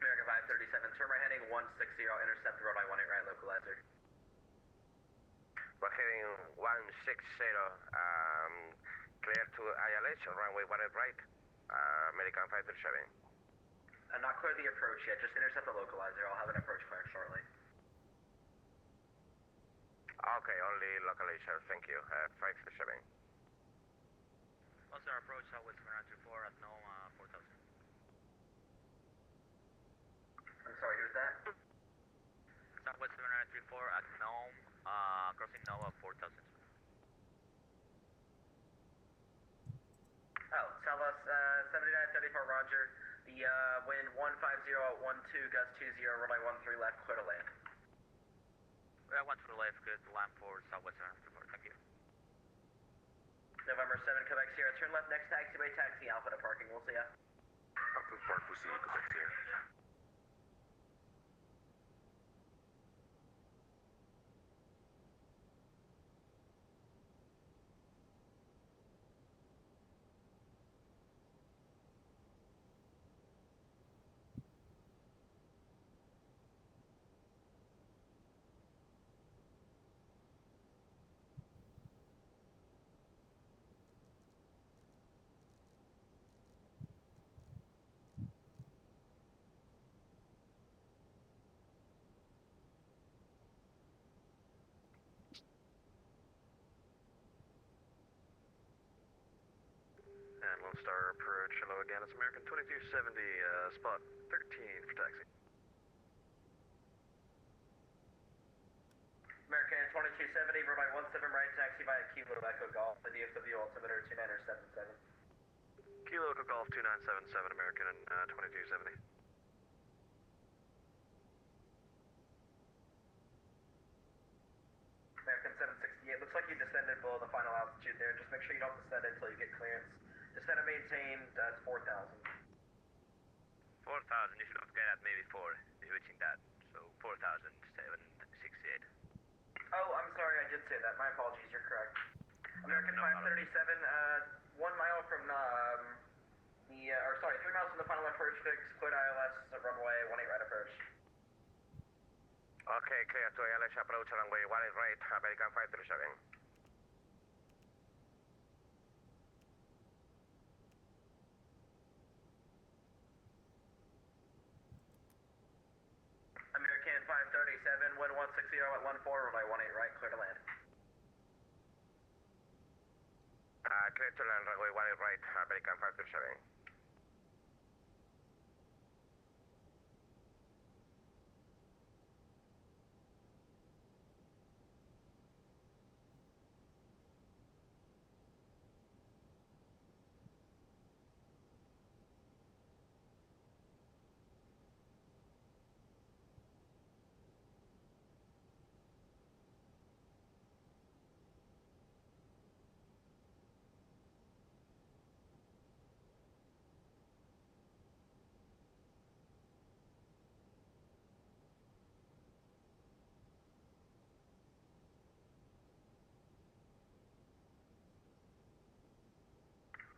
American 537, turn right heading 160, intercept runway 18 right, localizer. We're heading 160, clear to ILS, runway 18 right, American 537. Not clear the approach yet, just intercept the localizer. I'll have an approach cleared shortly. Okay, only localizer, thank you, 537. Also approach Southwest 794 at no 4000. I'm sorry, who's that? Southwest 794 at Nome, crossing Nova 4000. Oh, tell us, 7934, roger. The wind 150 at 12, gust 20, runway 13 left, clear to land. We have 1 to the left, good, land for Southwest 794, thank you. No Quebec Sierra. Turn left next taxiway, taxi Alpha to parking. We'll see ya. Alpha Park, we'll see you, Quebec Sierra. And Lone Star approach, hello again, it's American 2270, spot 13 for taxi. American 2270, runway 17 right, taxi via Kilo Echo Golf, the DFW altimeter 2977. Kilo Echo Golf 2977, American 2270. American 768, looks like you descended below the final altitude there. Just make sure you don't descend until you get clearance. Descend and maintain, it's 4,000. 4,000, you should have get at me before reaching that. So 4,768. Oh, I'm sorry, I did say that. My apologies, you're correct. American No, 537, 1 mile from or sorry, 3 miles from the final approach fix, cleared ILS, runway 18 right approach. Okay, clear to ALS approach runway 18 right, American 537. American 537, wind 160 at 14, runway 18 right, clear to land. Clear to land, runway 18 right, American 537.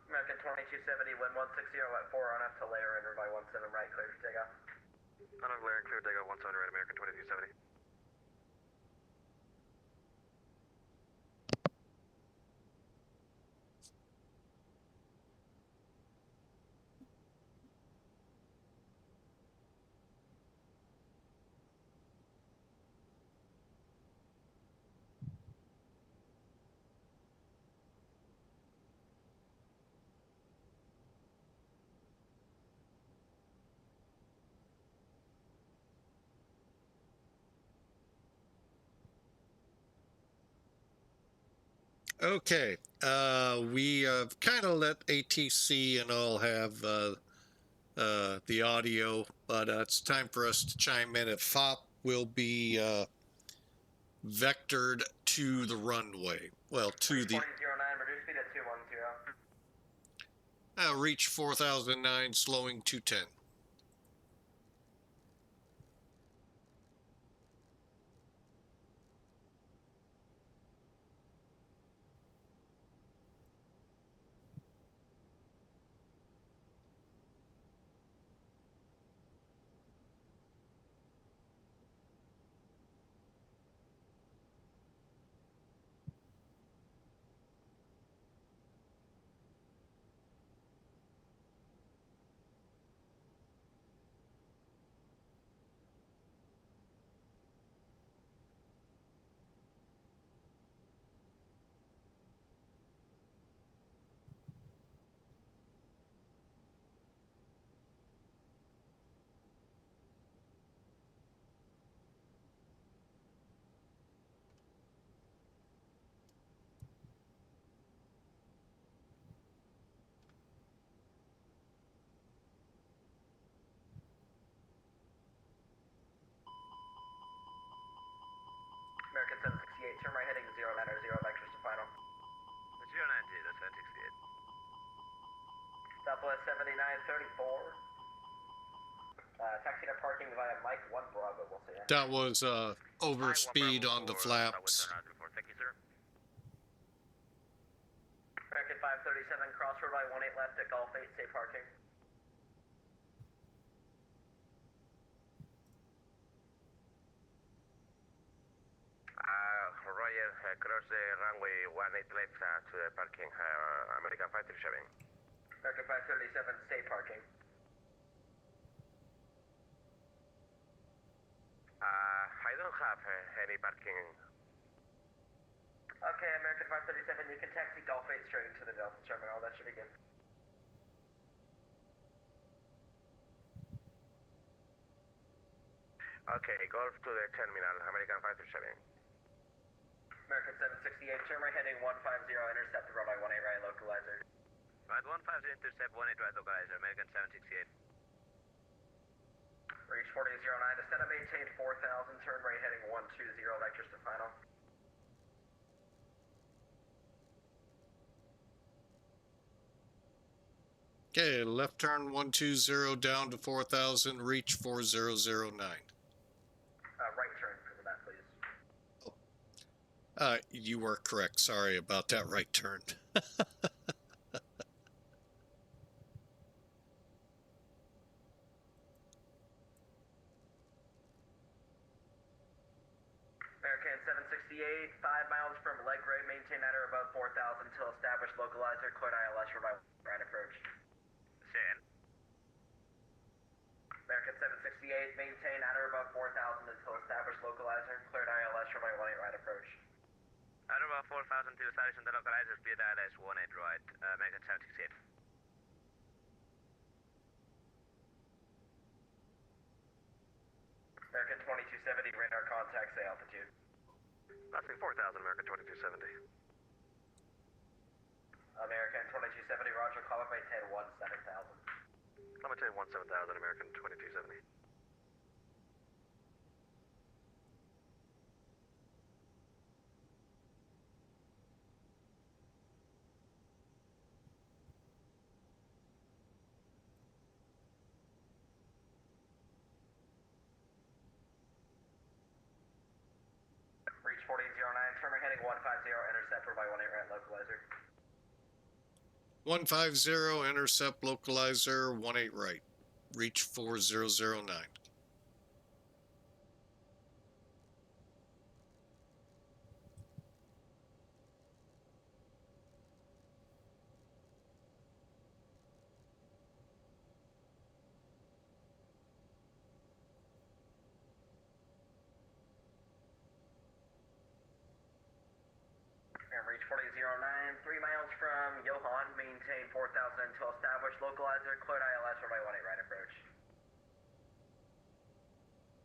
American 2270, wind 160 at 4 on up to layer in, runway 17 right, clear for takeoff. On of layer, clear takeoff 17 right, American 2270. Okay, we kind of let ATC and all have the audio, but it's time for us to chime in. If FOP will be vectored to the runway, well, to the 4009, reduce speed at 210. reach 4009, slowing 210. American 768, turn right heading 090, vectors to final. 090, that's 768. Southwest 7934. Taxi to parking via Mike 1 Bravo, we'll see ya. That was over speed on the flaps. Thank you, sir. American 537, crossroad by 18 left at Golf 8, safe parking. Roger, cross the runway 18 left to the parking, American 537. American 537, safe parking. I don't have any parking. Okay, American 537, you can taxi Golf 8 straight into the Delta terminal. That should be good. Okay, golf to the terminal, American 537. American 768, turn right heading 150, intercept the runway 18 right localizer. Right, 150 intercept 18 right localizer, American 768. Reach 4009, descend and maintain 4000, turn right heading 120, vectors to final. Okay, left turn 120 down to 4000, reach 4009. Right turn for that, please. You were correct. Sorry about that right turn. American 768, 5 miles from leg right, maintain at or above 4000 until established localizer, cleared ILS for right approach. Sen. American 768, maintain at or above 4000 until established localizer, cleared ILS for my 18 right approach. At about 4,000 to establishing the localizer, speed ILS 18 right, American 768. American 2270, radar contact, say altitude. Passing 4,000, American 2270. American 2270, roger, call up maintain 17,000. I'm maintain 17,000, American 2270. Reach 4009, turn right heading 150, intercept for my 18 right localizer. 150, intercept localizer 18 right, reach 4009. And reach 4009, 3 miles from Johan, maintain 4000 until established localizer, cleared ILS for my 18 right approach.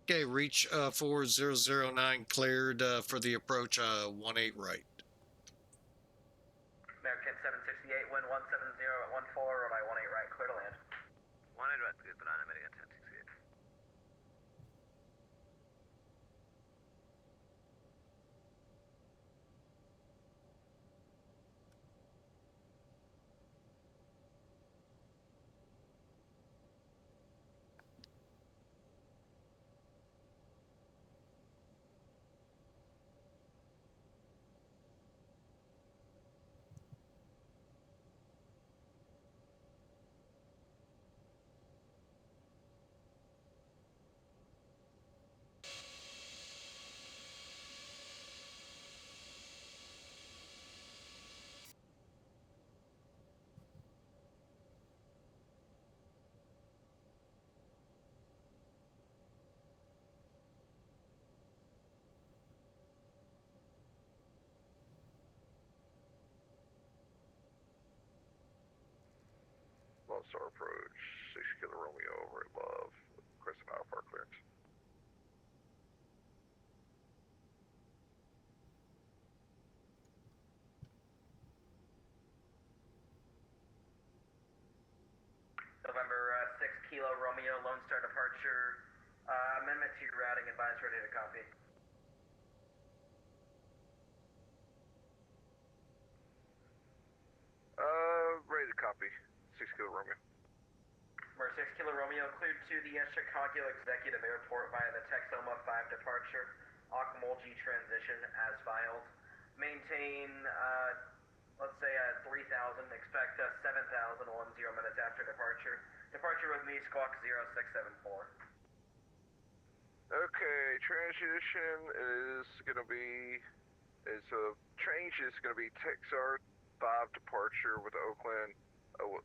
Okay, reach 4009 cleared for the approach 18 right. American 768, wind 170 at 14, or my 18 right, clear to land. 18 right, clear to land, American 768. Lone Star approach, 6 Kilo Romeo, right above, Crescent Alpha clearance. November 6 Kilo Romeo, Lone Star departure. Amendment to your routing, advise ready to copy. Ready to copy. 6 Kilo Romeo. Number 6 Kilo Romeo, cleared to the Chicago Executive Airport via the Texoma 5 departure. Ocmulgee transition as filed. Maintain, let's say 3,000. Expect 7,000 10 minutes after departure. Departure with me, Squawk 0674. Okay, transition is gonna be, change is gonna be Texar 5 departure with Oakland. Oh,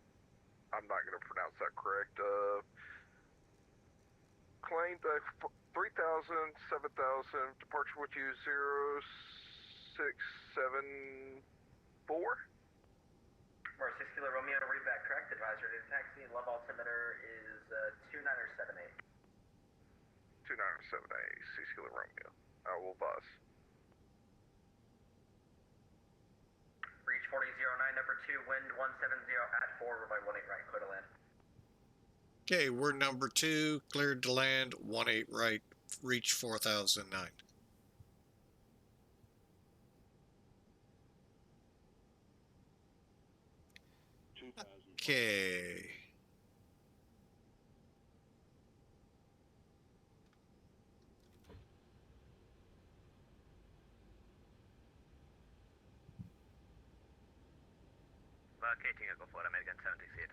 I'm not gonna pronounce that correct. Claim the 3,000, 7,000, departure with you 0674. Number 6 Kilo Romeo, read back correct. Advisor to taxi. Love altimeter is 2978. 2978, 6 Kilo Romeo. I will bus. Reach 4009, number 2, wind 170 at 4, runway 18 right, clear to land. Okay, we're number 2, cleared to land, 18 right, reach 4009. Okay. Vacating Echo 4, American 768.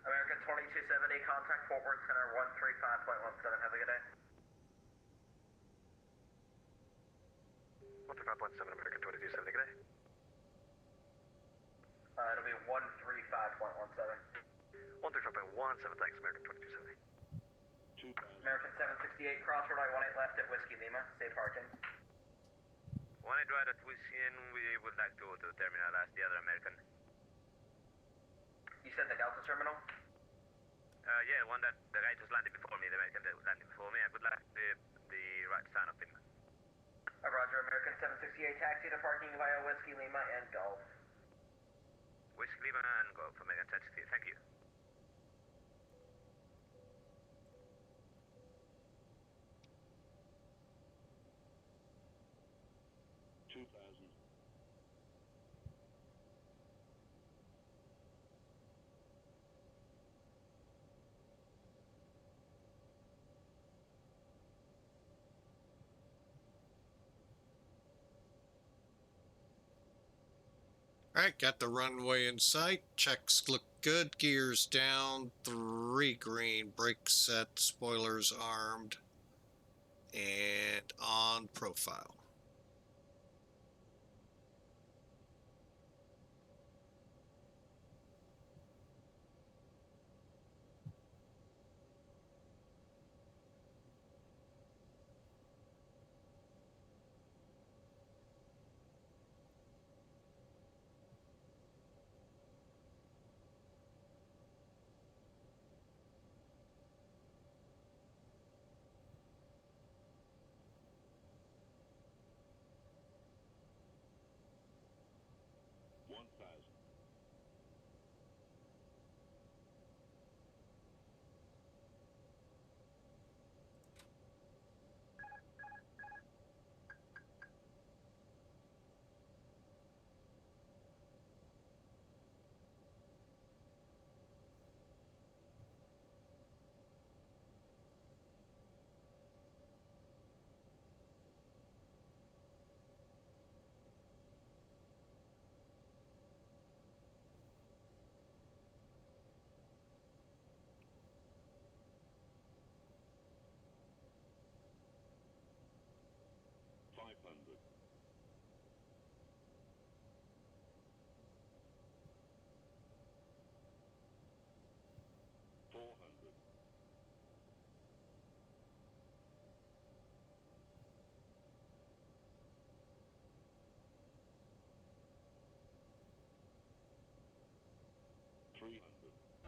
American 2270, contact Fort Worth Center 135.17, have a good day. 135.7, American 2270, good day. It'll be 135.17. 135.17, thanks, American 2270. American 768, cross runway 18 left at Whiskey Lima, safe parking. 18 right at Whiskey, and we would like to go to the terminal as the other American. You said the Delta terminal? Yeah, one that the guy just landed before me, the American that was landing before me. I would like the right side of him. Roger, American 768, taxi to parking via Whiskey Lima and Gulf. Whiskey Lima and Golf, American 768, thank you. Alright, got the runway in sight. Checks look good. Gears down. 3 green. Brake set. Spoilers armed. And on profile.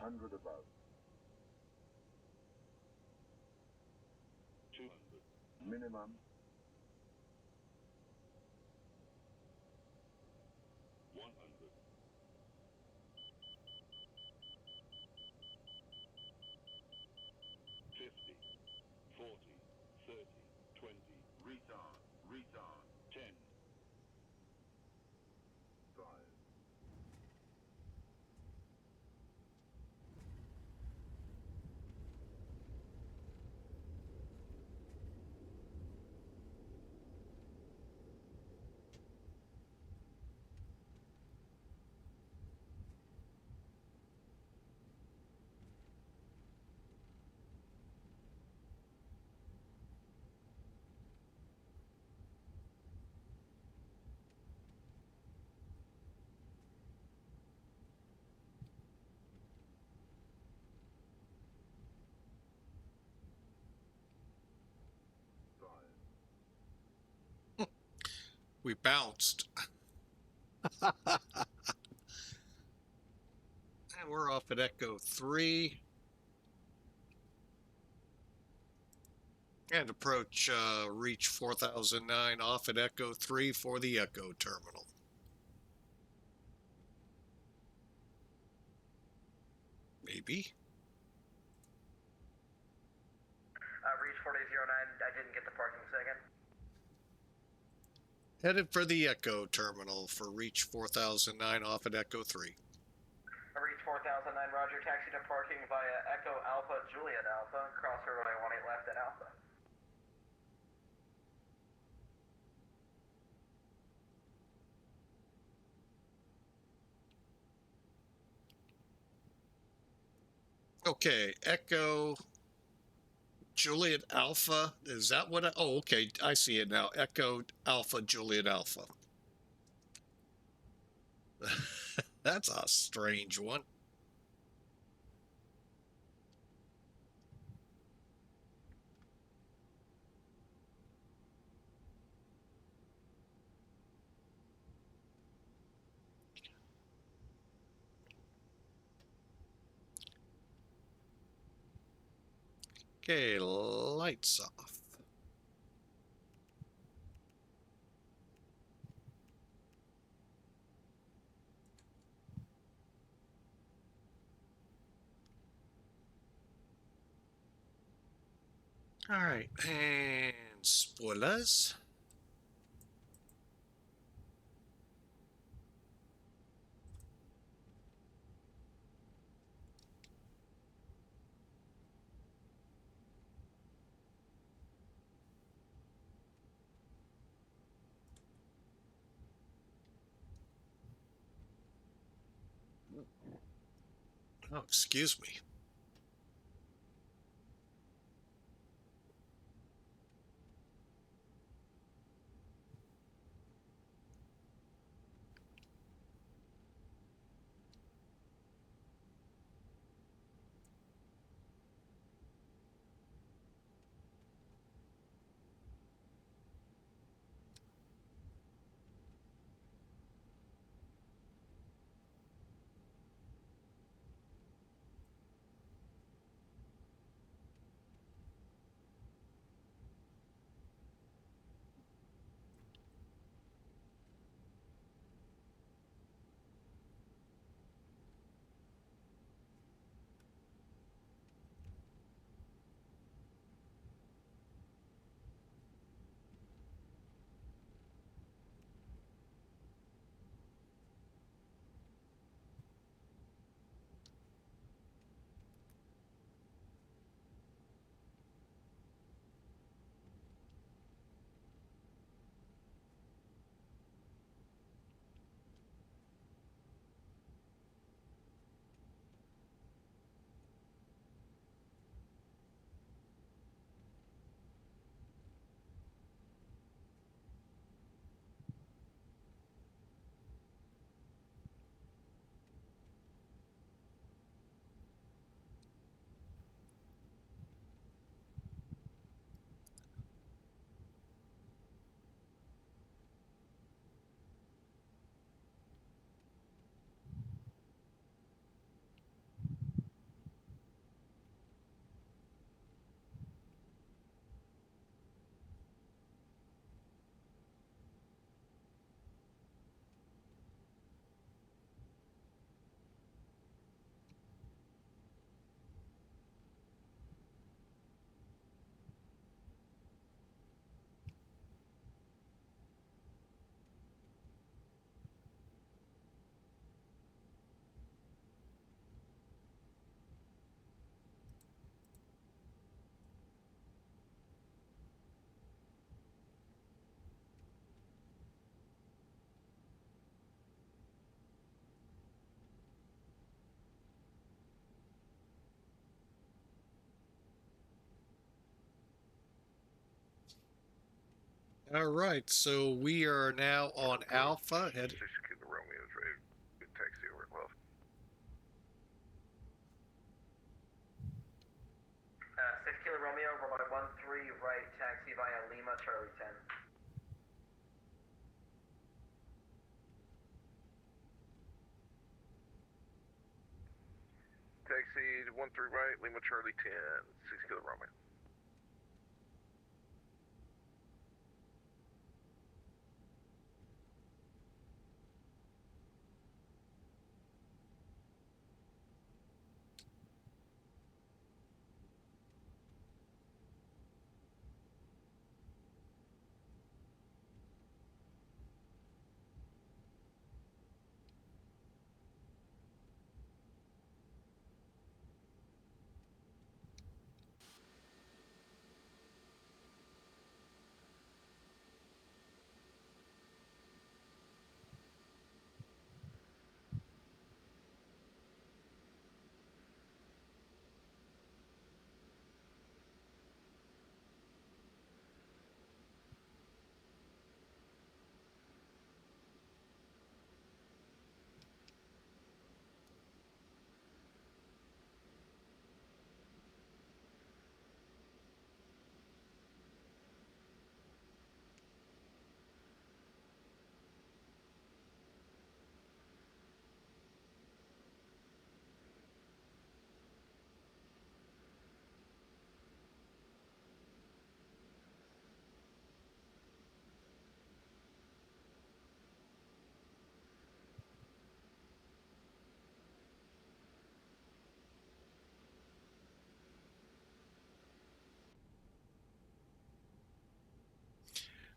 Hundred above. 200. Minimum. 100. 50. 40. 30. 20. Retard. Retard. 10. 5. We bounced. And we're off at Echo 3. And approach reach 4009 off at Echo 3 for the Echo terminal. Maybe. Reach 4009, I didn't get the parking second. Headed for the Echo terminal for reach 4009 off at Echo 3. Reach 4009, roger, taxi to parking via Echo Alpha, Juliet Alpha, cross runway 18 left at Alpha. Okay, Echo Juliet Alpha. Is that what oh, okay, I see it now. Echo Alpha Juliet Alpha. That's a strange one. Okay, lights off. All right, and spoilers. Oh, excuse me. All right, so we are now on Alpha. 6 Kilo Romeo is ready to taxi over at Love. 6 Kilo Romeo, runway 13 right, taxi via Lima, Charlie 10. Taxi 13 right, Lima Charlie 10, 6 Kilo Romeo.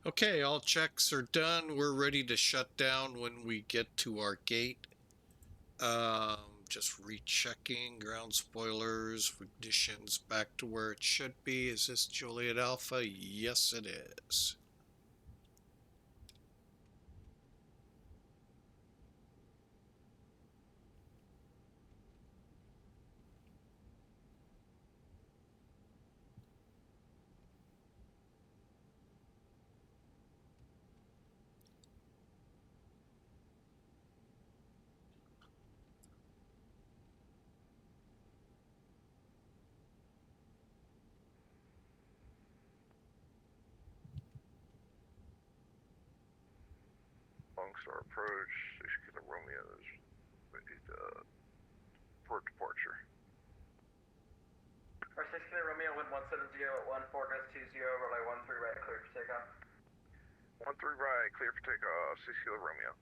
Okay, all checks are done. We're ready to shut down when we get to our gate. Just rechecking ground spoilers, ignitions back to where it should be. Is this Juliet Alpha? Yes, it is. Longstar approach, 6 Kilo Romeo is ready to port departure. Our 6 Kilo Romeo, wind 170 at 14 ghost 20, relay 13 right, clear for takeoff. 13 right, clear for takeoff, 6 Kilo Romeo.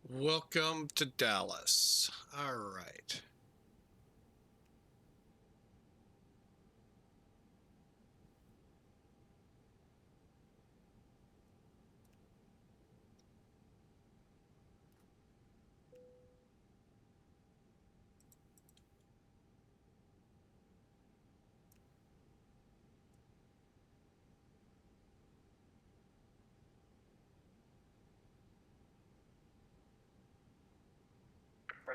Welcome to Dallas. All right.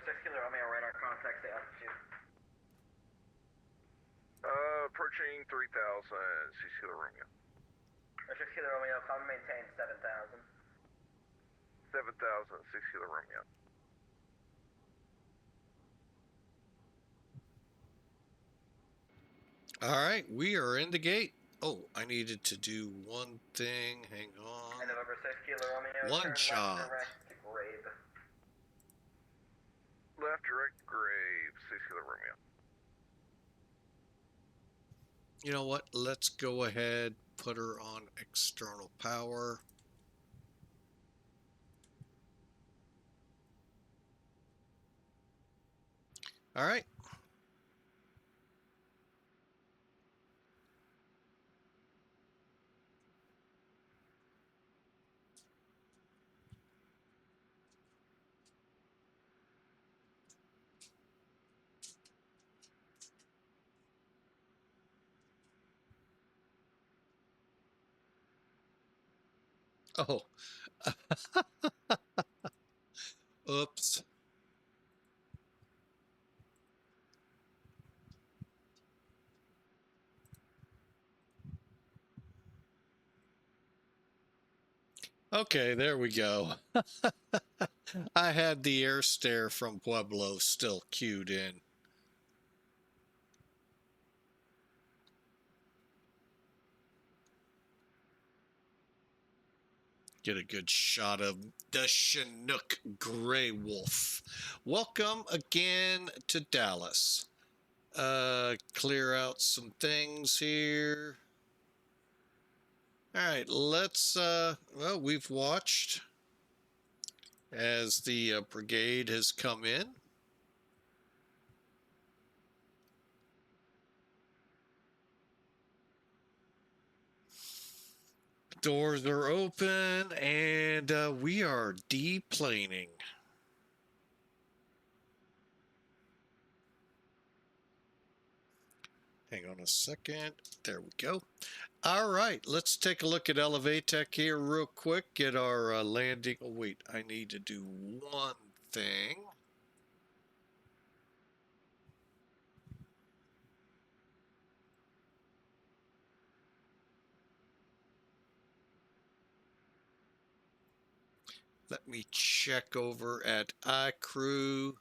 Number 6 Kilo Romeo, radar contact, stay altitude. Approaching 3,000, 6 Kilo Romeo. Number 6 Kilo Romeo, calm and maintain 7,000. 7,000, 6 Kilo Romeo. All right, we are in the gate. Oh, I needed to do one thing. Hang on. And November 6 Kilo Romeo, One turn job. left direct to grave. Left direct grave, 6 Kilo Romeo. You know what? Let's go ahead, put her on external power. All right. Oh, oops. Okay, there we go. I had the air stare from Pueblo still queued in. Get a good shot of the Chinook Gray Wolf. Welcome again to Dallas. Clear out some things here. All right, let's, well, we've watched as the brigade has come in. Doors are open and we are deplaning. Hang on a second. There we go. All right, let's take a look at Elevatech here real quick. Get our landing. Oh, wait, I need to do one thing. Let me check over at iCrew.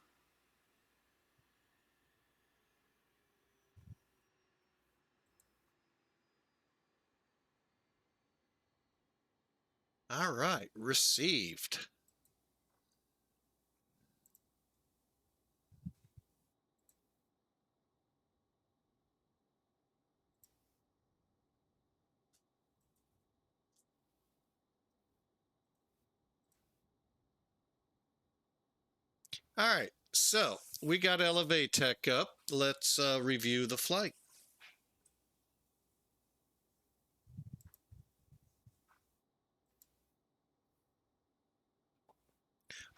All right, received. All right, so we got Elevatech up. Let's review the flight.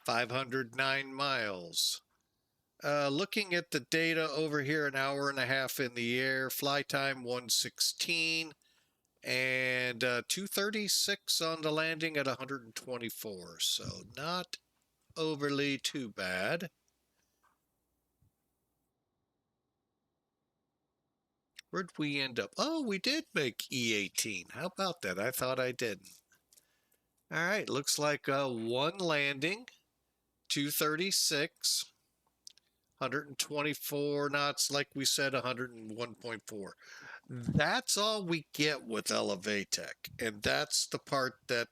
$509 miles. Looking at the data over here, an hour and a half in the air, fly time 116, and 236 on the landing at 124. So not overly too bad. Where'd we end up? Oh, we did make E18. How about that? I thought I didn't. All right, looks like one landing, 236. 124 knots, like we said, 101.4. That's all we get with Elevatech, and that's the part that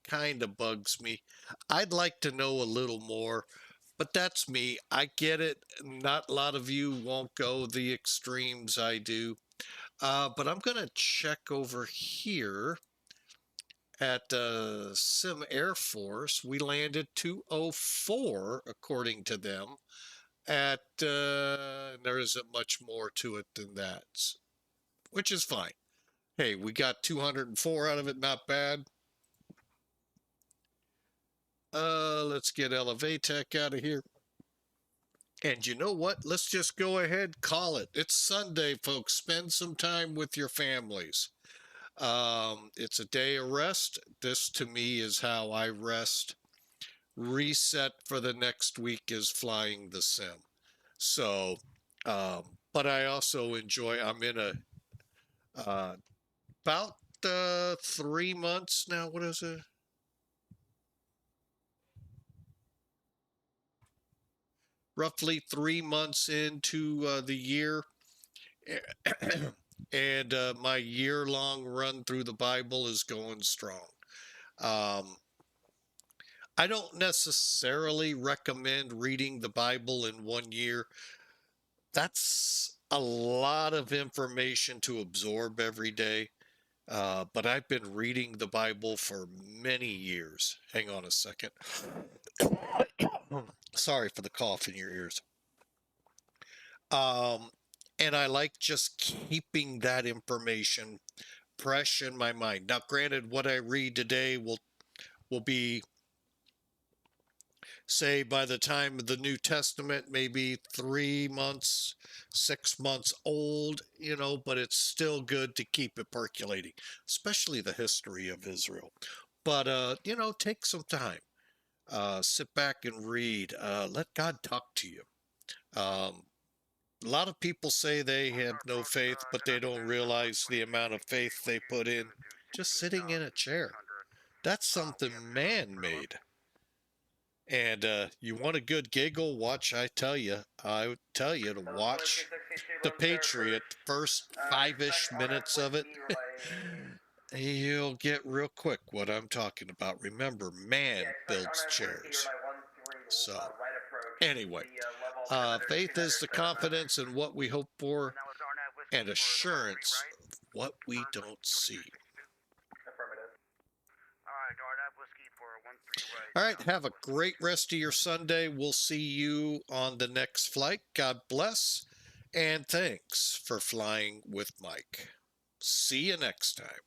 kind of bugs me. I'd like to know a little more, but that's me. I get it. Not a lot of you won't go the extremes I do, but I'm going to check over here at Sim Air Force. We landed 204, according to them. At there isn't much more to it than that, which is fine. Hey, we got 204 out of it, not bad. Let's get Elevatech out of here. And you know what? Let's just go ahead, call it. It's Sunday, folks. Spend some time with your families. It's a day of rest. This, to me, is how I rest. reset for the next week is flying the sim. So, but I also enjoy, I'm in a, about 3 months now. What is it? Roughly 3 months into the year. And my year-long run through the Bible is going strong. I don't necessarily recommend reading the Bible in 1 year. That's a lot of information to absorb every day. But I've been reading the Bible for many years. Hang on a second. Sorry for the cough in your ears. And I like just keeping that information fresh in my mind. Now, granted, what I read today will be, say, by the time of the New Testament, maybe 3 months, 6 months old, but it's still good to keep it percolating, especially the history of Israel. But, take some time. Sit back and read. Let God talk to you. A lot of people say they have no faith, but they don't realize the amount of faith they put in just sitting in a chair. That's something man-made. And you want a good giggle? I would tell you to watch The Patriot, first 5-ish minutes of it. You'll get real quick what I'm talking about. Remember, man builds chairs. So, anyway, faith is the confidence in what we hope for and assurance of what we don't see. All right, have a great rest of your Sunday. We'll see you on the next flight. God bless, and thanks for flying with Mike. See you next time.